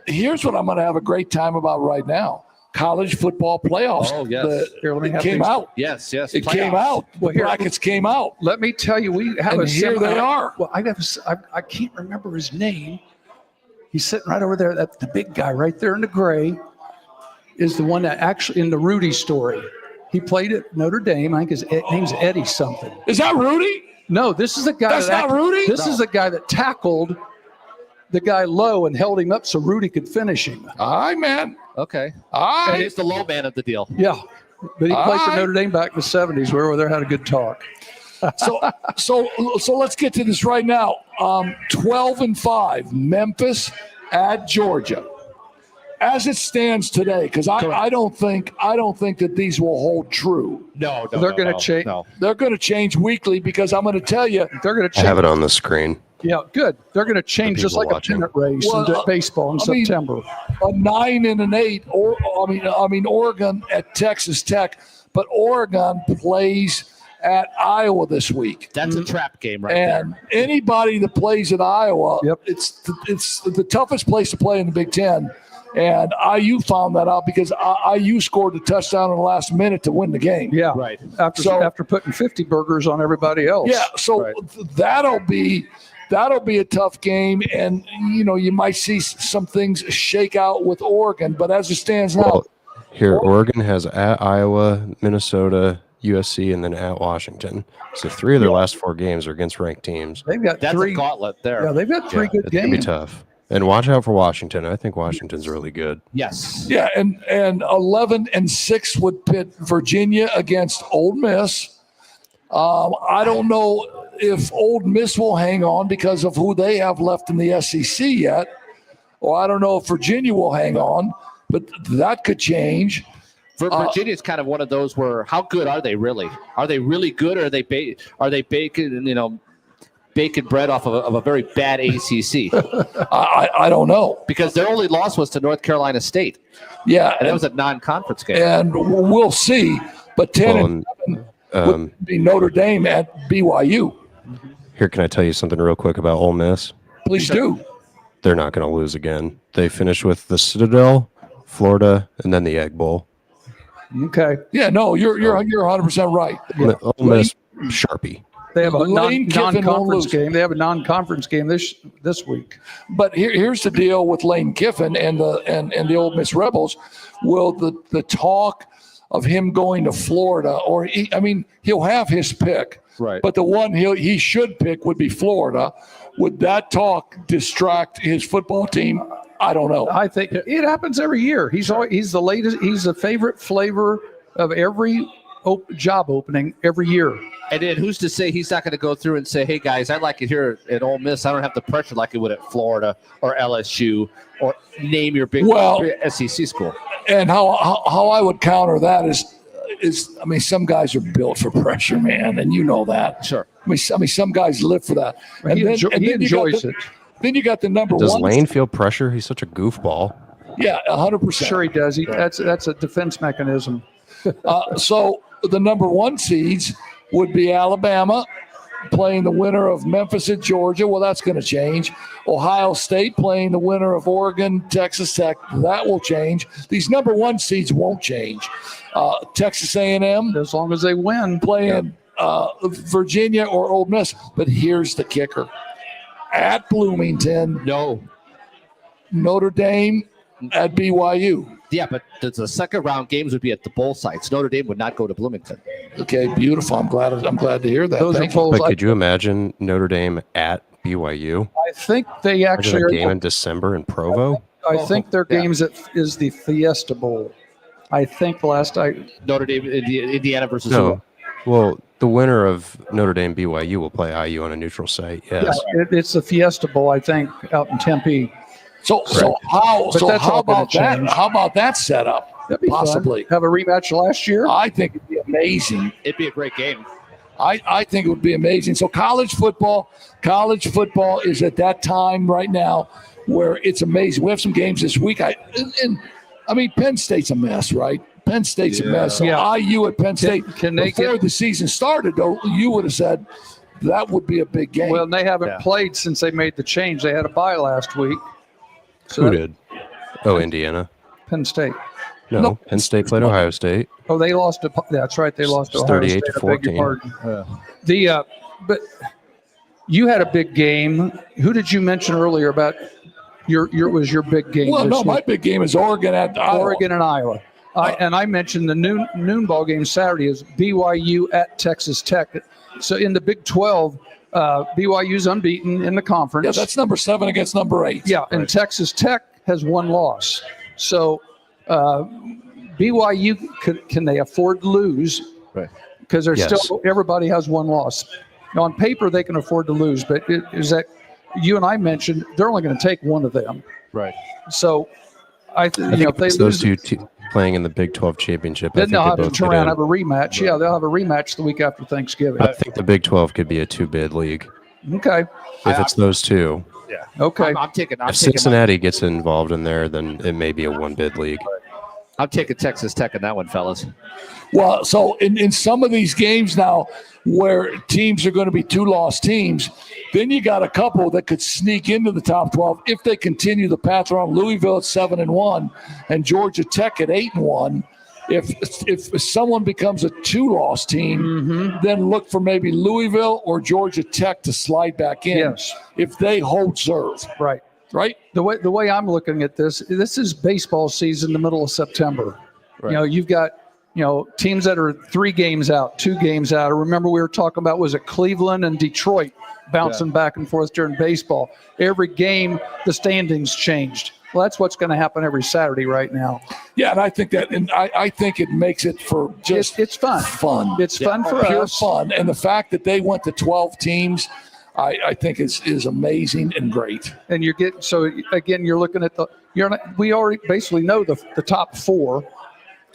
Here's what I'm going to have a great time about right now. College football playoffs. Oh, yes. It came out. Yes. It came out. The brackets came out. Let me tell you, we have And here they are. Well, I can't remember his name. He's sitting right over there. That's the big guy right there in the gray is the one that actually in the Rudy story. He played at Notre Dame. I think his name's Eddie something. Is that Rudy? No, this is the guy. That's not Rudy? This is the guy that tackled the guy low and held him up so Rudy could finish him. All right, man. Okay. All right. He's the low man of the deal. Yeah, but he played for right. Notre Dame back in the 70s. We were over there, had a good talk. So let's get to this right now. 12-5, Memphis at Georgia. As it stands today, because I don't think that these will hold true. No, They're going to change. No. They're going to change weekly because I'm going to tell you They're going to I change. have it on the screen. Yeah, good. They're going to change just like watching. a pennant race Well, in baseball in I mean, September. a 9 and an 8, or I mean Oregon at Texas Tech, but Oregon plays at Iowa this week. That's a trap game right And anybody that plays at Iowa, Yep. it's the toughest place to play in the Big Ten. And IU found that out because IU scored a touchdown in the last minute to win the game. Yeah, Right. After putting 50 burgers on everybody else. Yeah, so that'll be a tough game, and you might see some things shake out with Oregon. But as it stands now, Well, here, Oregon has at Iowa, Minnesota, USC, and then at Washington. So 3 of their last 4 games are against ranked teams. They've got That's three. a gauntlet there. Yeah, they've got three good It's going to be games. tough. And watch out for Washington. I think Washington's really good. Yes. Yeah, and 11-6 would pit Virginia against Ole Miss. I don't know if Ole Miss will hang on because of who they have left in the SEC yet, or I don't know if Virginia will hang on, but that could change. For Virginia, it's kind of one of those where how good are they really? Are they really good, or are they baking bread off of a very bad ACC? I don't know, because their only loss was to North Carolina State. Yeah, and that was a non-conference game. And we'll see. But 10-7 would be Notre Dame at BYU. Here, can I tell you something real quick about Ole Miss? Please do. They're not going to lose again. They finished with the Citadel, Florida, and then the Egg Bowl. Okay. Yeah, no, you're 100% right. Ole Miss, Sharpie. They have a Lane Kiffin won't non-conference lose. game. They have a non-conference game this week. But here's the deal with Lane Kiffin and the Ole Miss Rebels. Will the talk of him going to Florida, or he'll have his pick, right? But the one he should pick would be Florida. Would that talk distract his football team? I don't know. I think it happens every year. He's the latest. He's the favorite flavor of every job opening every year. And then who's to say he's not going to go through and say, hey, guys, I like it here at Ole Miss. I don't have the pressure like it would at Florida or LSU or name your big SEC school. And how I would counter that is some guys are built for pressure, man, and you know that. Sure. I mean some guys live for that. And He enjoys it. Then you got the number Does one. Lane feel pressure? He's such a goofball. Yeah, 100%. Sure he does. That's a defense mechanism. So the number one seeds would be Alabama playing the winner of Memphis at Georgia. Well, that's going to change. Ohio State playing the winner of Oregon, Texas Tech. That will change. These number one seeds won't change. Texas A&M, as long as they win, playing Virginia or Ole Miss. But here's the kicker: at Bloomington, no. Notre Dame at BYU. Yeah, but the second round games would be at the bowl sites. Notre Dame would not go to Bloomington. Okay, beautiful. I'm glad to hear that. Those are Thank you. polls. But could you imagine Notre Dame at BYU? I think they actually Imagine a game are. in December in Provo. I think their games is the Fiesta Bowl. I think Notre Dame, Indiana versus No. Well, the winner of Notre Dame BYU will play IU on a neutral site. Yes. it's the Fiesta Bowl. I think out in Tempe. So how all gonna about that? change. How about that setup? That'd be Possibly. fun. Have a rematch last year. I think it'd be amazing. It'd be a great game. I think it would be amazing. So college football is at that time right now where it's amazing. We have some games this week. Penn State's a mess, right? Penn State's a mess. So IU at Penn State. Before the season started, though, you would have said that would be a big game. Well, they haven't played since they made the change. They had a bye last week. Who did? Oh, Indiana. Penn State. No, Penn State played Ohio State. Oh, they lost to. That's right. They lost to Ohio 38 State. to I beg your 14. pardon. But you had a big game. Who did you mention earlier about your big game? Well, this no, week? my big game is Oregon at Iowa. Oregon and Iowa. I mentioned the noon ball game Saturday is BYU at Texas Tech. So in the Big 12, BYU's unbeaten in the conference. Yeah, that's number 7 against number 8. Yeah, and Texas Tech has one loss. So BYU, can they afford to lose? Right. Because they're still, everybody has one loss. Now, on paper, they can afford to lose, but is that you and I mentioned they're only going to take one of them. Right. So I think if they it's lose, those two playing in the Big 12 championship. then they'll have to turn around and have I a rematch. Yeah, they'll have a rematch the week after Thanksgiving. think the Big 12 could be a 2-bid league Okay. if it's those two. Yeah. Okay. I'm taking If Cincinnati gets involved in there, then it may be a 1-bid league. I'm taking Texas Tech in that one, fellas. Well, so in some of these games now where teams are going to be 2-loss teams, then you got a couple that could sneak into the top 12 if they continue the path around. Louisville at 7-1 and Georgia Tech at 8-1. If someone becomes a 2-loss team, then look for maybe Louisville or Georgia Tech to slide back in. Yes. If they hold serve. Right. Right? The way I'm looking at this is baseball season, the middle of September. Right. You know, you've got teams that are 3 games out, 2 games out. I remember we were talking about, was it Cleveland and Detroit bouncing back and forth during baseball? Every game, the standings changed. Well, that's what's going to happen every Saturday right now. Yeah, and I think I think it makes it for just it's fun. It's fun for pure us. fun, and the fact that they went to 12 teams, I think is amazing and great. And you're looking at we already basically know the top 4.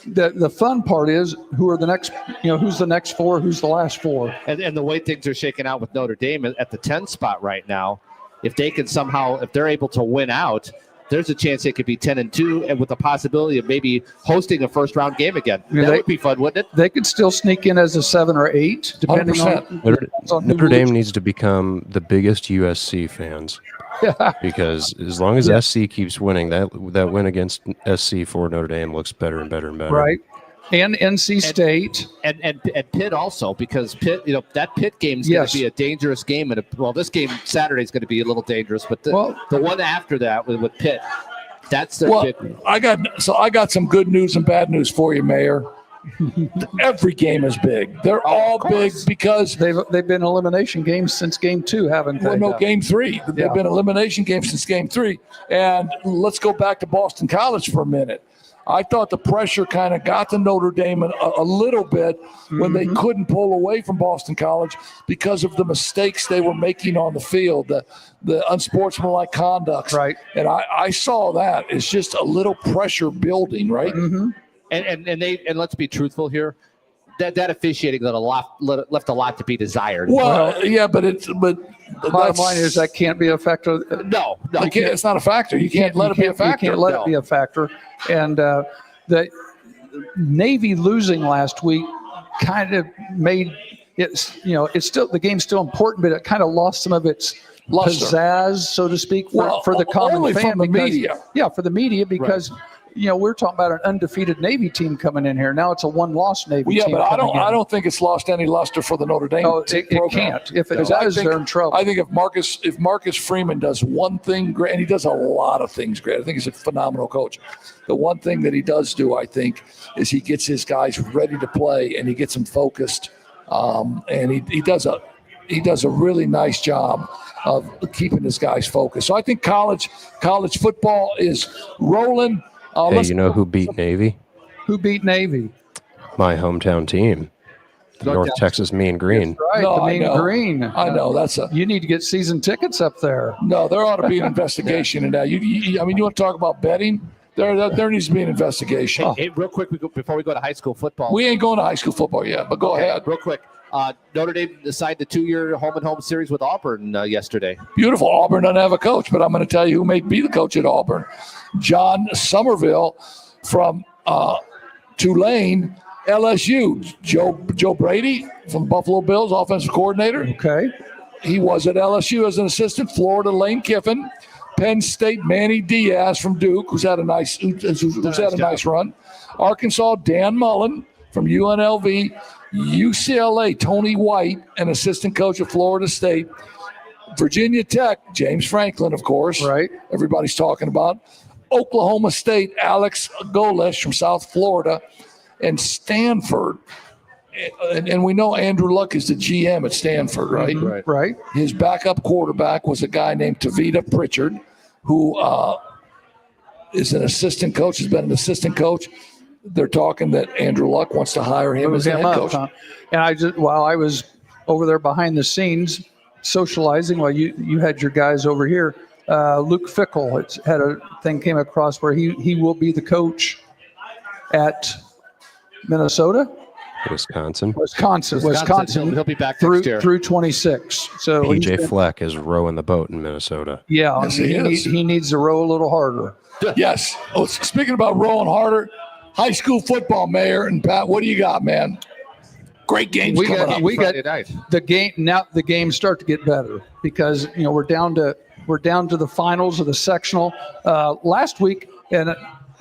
The fun part is who are the next, who's the next 4, who's the last 4. And the way things are shaking out with Notre Dame at the 10 spot right now, if they can somehow, if they're able to win out, there's a chance it could be 10-2, and with the possibility of maybe hosting a first-round game again. That would be fun, wouldn't it? They could still sneak in as a 7 or 8, depending 100%. on Notre Dame needs to become the biggest USC fans. Because as long as SC keeps winning, that win against SC for Notre Dame looks better and better and better. Right. And NC State. And Pitt also, because Pitt, that Pitt game is going to be a dangerous game. And this game Saturday is going to be a little dangerous, but the one after that with Pitt, that's their big. I got some good news and bad news for you, Mayor. Every game is big. They're all big because they've been elimination games since game 2, haven't they? Well, no, game 3. They've been elimination games since game 3. And let's go back to Boston College for a minute. I thought the pressure kind of got to Notre Dame a little bit when they couldn't pull away from Boston College because of the mistakes they were making on the field, the unsportsmanlike conduct. Right. And I saw that. It's just a little pressure building, right? Mm-hmm. And let's be truthful here. That officiating left a lot to be desired. Well, yeah, but bottom line is that can't be a factor. No, it's not a factor. You can't let it be a factor. You can't let it be a factor. And the Navy losing last week kind of made it. It's still, the game's still important, but it kind of lost some of its pizzazz, so to speak, for the common fan. From the media. Yeah, for the media, because. We're talking about an undefeated Navy team coming in here. Now it's a 1-loss Navy team. Yeah, but I don't think it's lost any luster for the Notre Dame program. It can't. If it does, they're in trouble. I think if Marcus Freeman does one thing great, and he does a lot of things great. I think he's a phenomenal coach. The one thing that he does do, I think, is he gets his guys ready to play and he gets them focused. And he does a really nice job of keeping his guys focused. So I think college football is rolling. Hey, you know who beat Navy? Who beat Navy? My hometown team, North Texas Mean Green. That's right, the Mean Green. I know you need to get season tickets up there. No, there ought to be an investigation in that. I mean, you want to talk about betting? There needs to be an investigation. Hey, real quick, before we go to high school football. We ain't going to high school football yet, but go ahead. Real quick. Notre Dame decided the 2-year home-and-home series with Auburn yesterday. Beautiful. Auburn doesn't have a coach, but I'm going to tell you who may be the coach at Auburn. John Somerville from Tulane, LSU. Joe Brady from the Buffalo Bills, offensive coordinator. Okay. He was at LSU as an assistant. Florida, Lane Kiffin. Penn State, Manny Diaz from Duke, who's had a nice run. Arkansas, Dan Mullen from UNLV. UCLA, Tony White, an assistant coach at Florida State. Virginia Tech, James Franklin, of course. Right. Everybody's talking about. Oklahoma State, Alex Golesh from South Florida. And Stanford. And we know Andrew Luck is the GM at Stanford, right? Mm-hmm. Right. His backup quarterback was a guy named Tavita Pritchard, who is an assistant coach, has been an assistant coach. They're talking that Andrew Luck wants to hire him as head coach. And while I was over there behind the scenes socializing, while you had your guys over here, Luke Fickle had a thing came across where he will be the coach at Minnesota. Wisconsin. He'll be back next year. through 26. So PJ Fleck is rowing the boat in Minnesota. Yeah, yes, he needs to row a little harder. Yes. Oh, speaking about rowing harder, high school football, Mayor and Pat, what do you got, man? Great games coming up. We got the game now. The games start to get better because we're down to the finals of the sectional. Last week, and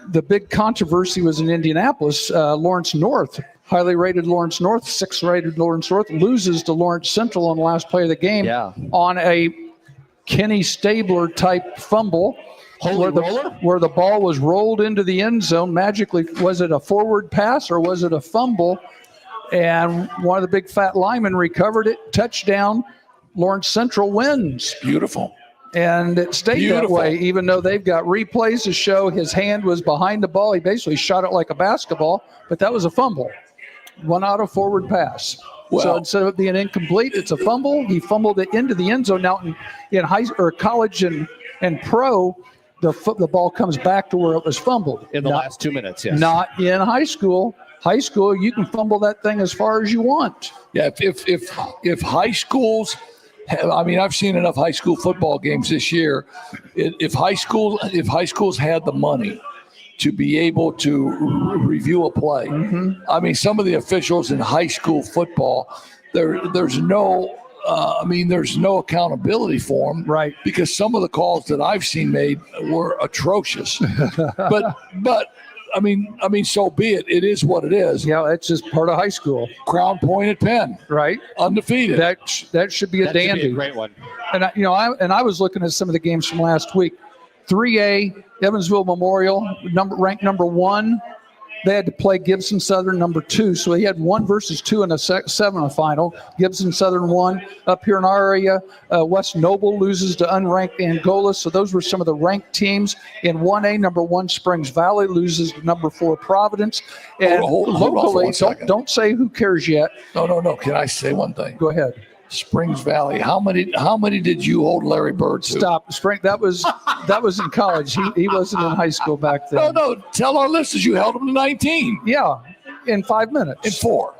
the big controversy was in Indianapolis. Lawrence North, highly rated Lawrence North, 6th rated Lawrence North, loses to Lawrence Central on the last play of the game on a Kenny Stabler type fumble. Holy roller? where the ball was rolled into the end zone magically. Was it a forward pass or was it a fumble? And one of the big fat linemen recovered it. Touchdown. Lawrence Central wins. Beautiful. And it stayed that way, even though they've got replays to show his hand was behind the ball. He basically shot it like a basketball, but that was a fumble. One out of forward pass. Well, so instead of being incomplete, it's a fumble. He fumbled it into the end zone. Now in high or college and pro, the ball comes back to where it was fumbled. In the last 2 minutes, yes. Not in high school. High school, you can fumble that thing as far as you want. Yeah, if high schools have, I mean, I've seen enough high school football games this year. If high schools had the money to be able to review a play, I mean, some of the officials in high school football, there's no accountability for them, right? Because some of the calls that I've seen made were atrocious. but I mean, so be it. It is what it is. Yeah, it's just part of high school. Crown Point at Penn, right? Undefeated. That should be a dandy. Should be a great one. And I was looking at some of the games from last week. 3A Evansville Memorial, ranked number 1. They had to play Gibson Southern number 2, so he had 1 versus 2 in a semifinal. Gibson Southern won. Up here in our area, West Noble loses to unranked Angola. So those were some of the ranked teams. In 1A, number 1 Springs Valley loses to number 4 Providence. And hold on for locally, 1 second. don't say who cares yet. No. Can I say one thing? Go ahead. Springs Valley. How many did you hold Larry Bird to? Stop. That was in college. He wasn't in high school back then. No. Tell our listeners you held him to 19. Yeah, in 5 minutes. In 4.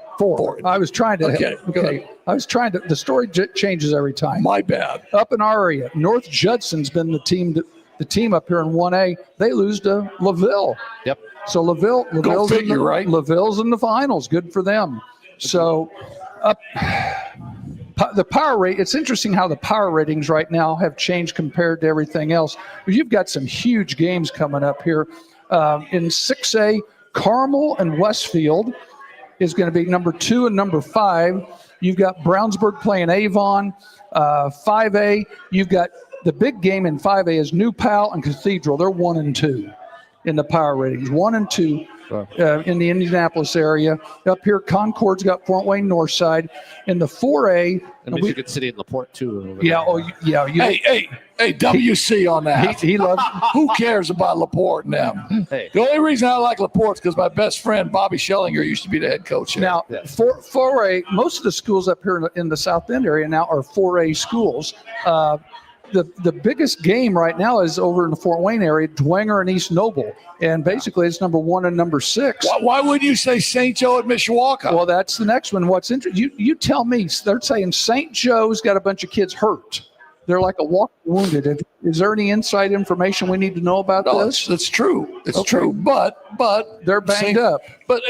I was trying to. Okay. I was trying to. The story changes every time. My bad. Up in our area, North Judson's been the team up here in 1A. They lose to LaVille. Yep. So LaVille's figure, right? LaVille's in the finals. Good for them. So up. The power rate, it's interesting how the power ratings right now have changed compared to everything else. You've got some huge games coming up here. In 6A, Carmel and Westfield is going to be number 2 and number 5. You've got Brownsburg playing Avon. 5A, you've got the big game in 5A is New Pal and Cathedral. They're 1 and 2 in the power ratings. 1 and 2. In the Indianapolis area. Up here, Concord's got Fort Wayne Northside. In the 4A, and Michigan City and LaPorte too. Yeah, Hey, WC on that. He loves. Who cares about LaPorte and them? Hey. The only reason I like LaPorte is because my best friend Bobby Schellinger used to be the head coach here. Now, 4A, most of the schools up here in the South Bend area now are 4A schools. The biggest game right now is over in the Fort Wayne area, Dwenger and East Noble. And basically it's number 1 and number 6. Why wouldn't you say St. Joe at Mishawaka? Well, that's the next one. What's interesting, you tell me, they're saying St. Joe's got a bunch of kids hurt. They're like a walk wounded. Is there any inside information we need to know about this? That's true. It's true. But they're banged up. But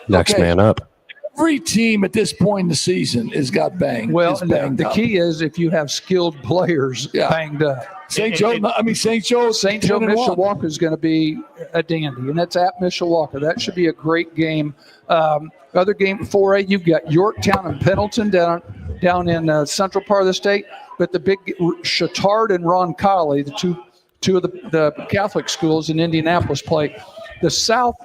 Next man up. Every team at this point in the season has got banged. Well, the key is if you have skilled players banged up. St. Joe Mishawaka is going to be a dandy, and that's at Mishawaka. That should be a great game. Other game 4A, you've got Yorktown and Pendleton down in central part of the state, but the big Chittard and Roncalli, the two of the Catholic schools in Indianapolis play. The South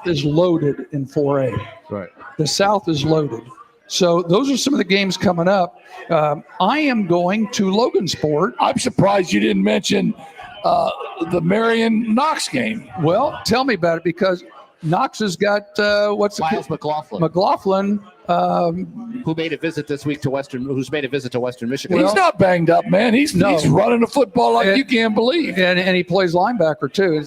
is loaded in 4A. Right. The South is loaded. So those are some of the games coming up. I am going to Logansport. I'm surprised you didn't mention the Marion Knox game. Well, tell me about it, because Knox has got Miles McLaughlin. McLaughlin, who made a visit this week to Western Michigan. He's not banged up, man. He's running the football like you can't believe. And he plays linebacker too.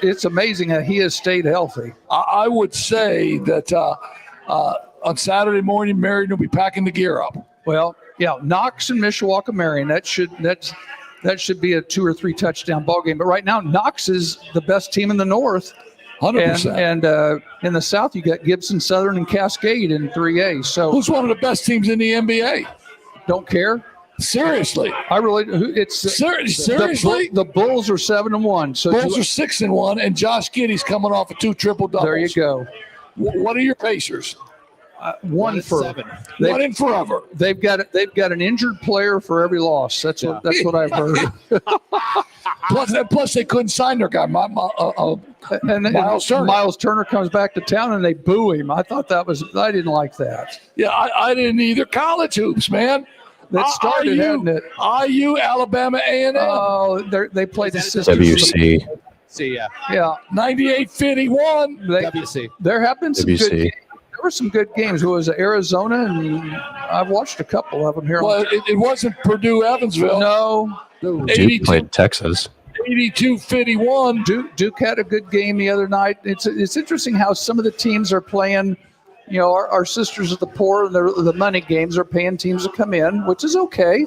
It's amazing that he has stayed healthy. I would say that on Saturday morning, Marion will be packing the gear up. Well, yeah, Knox and Mishawaka Marion. That should be a 2 or 3 touchdown ball game. But right now, Knox is the best team in the North. 100%. And in the South, you got Gibson Southern and Cascade in 3A. So who's one of the best teams in the NBA? Don't care. Seriously, I really. It's seriously. The Bulls are 7-1. So Bulls are 6-1, and Josh Giddey's coming off of 2 triple doubles. There you go. What are your Pacers? 1 for 7. 1 in forever. They've got an injured player for every loss. That's what I've heard. Plus they couldn't sign their guy. And Miles Turner. Turner comes back to town and they boo him. I didn't like that. Yeah, I didn't either. College hoops, man. That started, hadn't it? IU, Alabama, A&M. Oh, they played the sisters. WC. See, yeah. Yeah, 98-51. WC. there have been some WC. good games. There were some good games. It was Arizona, and I've watched a couple of them here. Well, it wasn't Purdue, Evansville. No, Duke played Texas. 82-51. Duke had a good game the other night. It's interesting how some of the teams are playing. You know, our sisters of the poor and the money games are paying teams to come in, which is okay.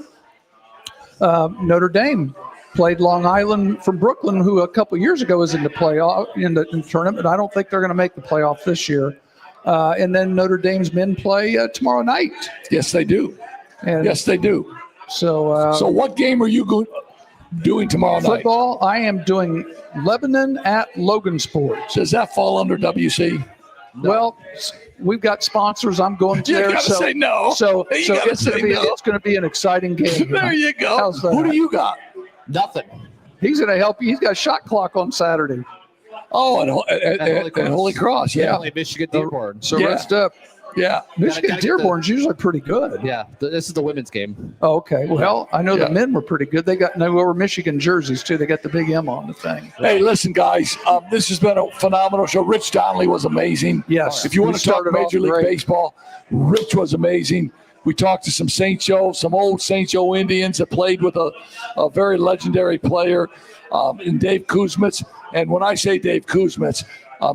Notre Dame played Long Island from Brooklyn, who a couple years ago was in the playoff in the tournament. I don't think they're going to make the playoff this year. And then Notre Dame's men play tomorrow night. Yes, they do. And Yes, they do. so So what game are you doing tomorrow night? football, I am doing Lebanon at Logan Sports. Does that fall under WC? Well, we've got sponsors. I'm going to You there. gotta say no. So You gotta it's say going no. to be an exciting game. There you go. How's that? Who do you got? Nothing. He's going to help you. He's got a shot clock on Saturday. Oh, at Holy Cross. Yeah. Only Michigan Dearborn. So Yeah. rest up. Yeah. Michigan gotta get Dearborn's usually pretty good. Yeah, this is the women's game. Oh, okay. Well, I know Yeah. the men were pretty good. They got over Michigan jerseys too. They got the big M on the thing. Hey, listen, guys. This has been a phenomenal show. Rich Donnelly was amazing. Yes. If you want He to talk started off Major League great. Baseball, Rich was amazing. We talked to some St. Joe, some old St. Joe Indians that played with a very legendary player in Dave Kuzmits. And when I say Dave Kuzmits,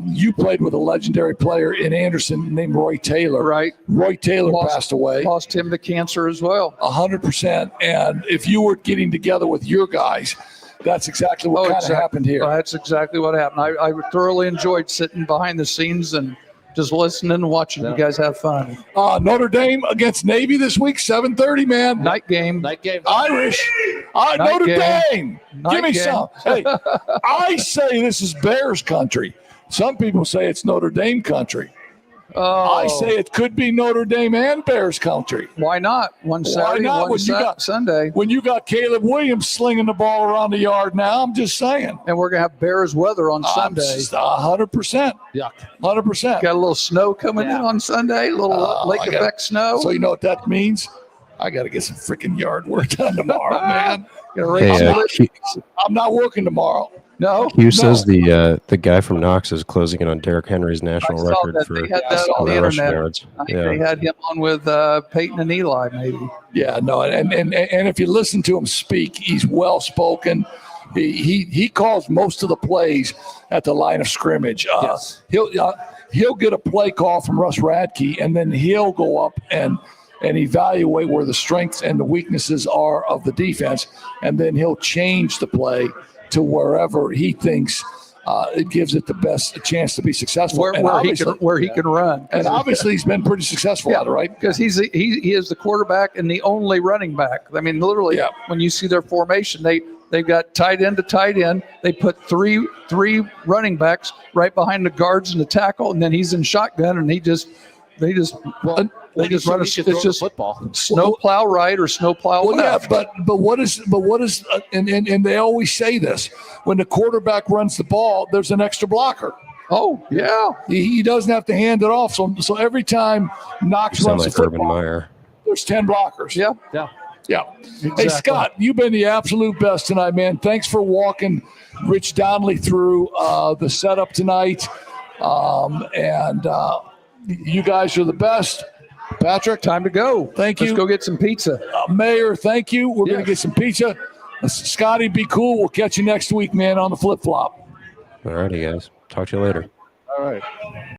you played with a legendary player in Anderson named Roy Taylor. Right. Roy Taylor passed away. Lost him to cancer as well. 100%. And if you were getting together with your guys, that's exactly what kind of happened here. That's exactly what happened. I thoroughly enjoyed sitting behind the scenes and just listening and watching you guys have fun. Notre Dame against Navy this week, 7:30, man. Night game. Night game. Irish. Night Notre game. Dame. Night Give me game. some. Hey, I say this is Bears country. Some people say it's Notre Dame country. Oh, I say it could be Notre Dame and Bears country. why not? One Saturday, not one when you got- Sunday. When you got Caleb Williams slinging the ball around the yard now, I'm just saying. And we're going to have Bears weather on Sunday. 100%. Yuck. 100%. Got a little snow coming in on Sunday, a little lake effect snow. So you know what that means? I got to get some freaking yard work done tomorrow, man. Gonna Hey, raise some- I'm not working tomorrow. no, Hugh says the guy from Knox is closing in on Derrick Henry's I national saw record that. for They had that on the rushing internet. yards. I think Yeah. they had him on with Peyton and Eli, maybe. Yeah, no, and if you listen to him speak, he's well spoken. He calls most of the plays at the line of scrimmage. Yes. He'll get a play call from Russ Radke, and then he'll go up and evaluate where the strengths and the weaknesses are of the defense, and then he'll change the play to wherever he thinks it gives it the best chance to be successful. Where he can run. And obviously he's been pretty successful at it, right? Because he is the quarterback and the only running back. I mean, literally, Yeah. when you see their formation, they've got tight end to tight end. They put three running backs right behind the guards and the tackle, and then he's in shotgun, and they just run. It's just football. snow plow right or snow plow Well, yeah, left. but what is and they always say this: when the quarterback runs the ball, there's an extra blocker. Oh yeah, He doesn't have to hand it off. So every time Knox You sound runs like the Urban football, Meyer. there's 10 blockers. yeah. Yeah. Yeah. Exactly. Hey, Scott, you've been the absolute best tonight, man. Thanks for walking Rich Donnelly through the setup tonight. You guys are the best. Patrick, Time to go. Thank you. Let's go get some pizza. Mayor, thank you. We're going Yes. to get some pizza. Scotty, be cool. We'll catch you next week, man, on the flip flop. All righty, guys. Talk to you later. All right.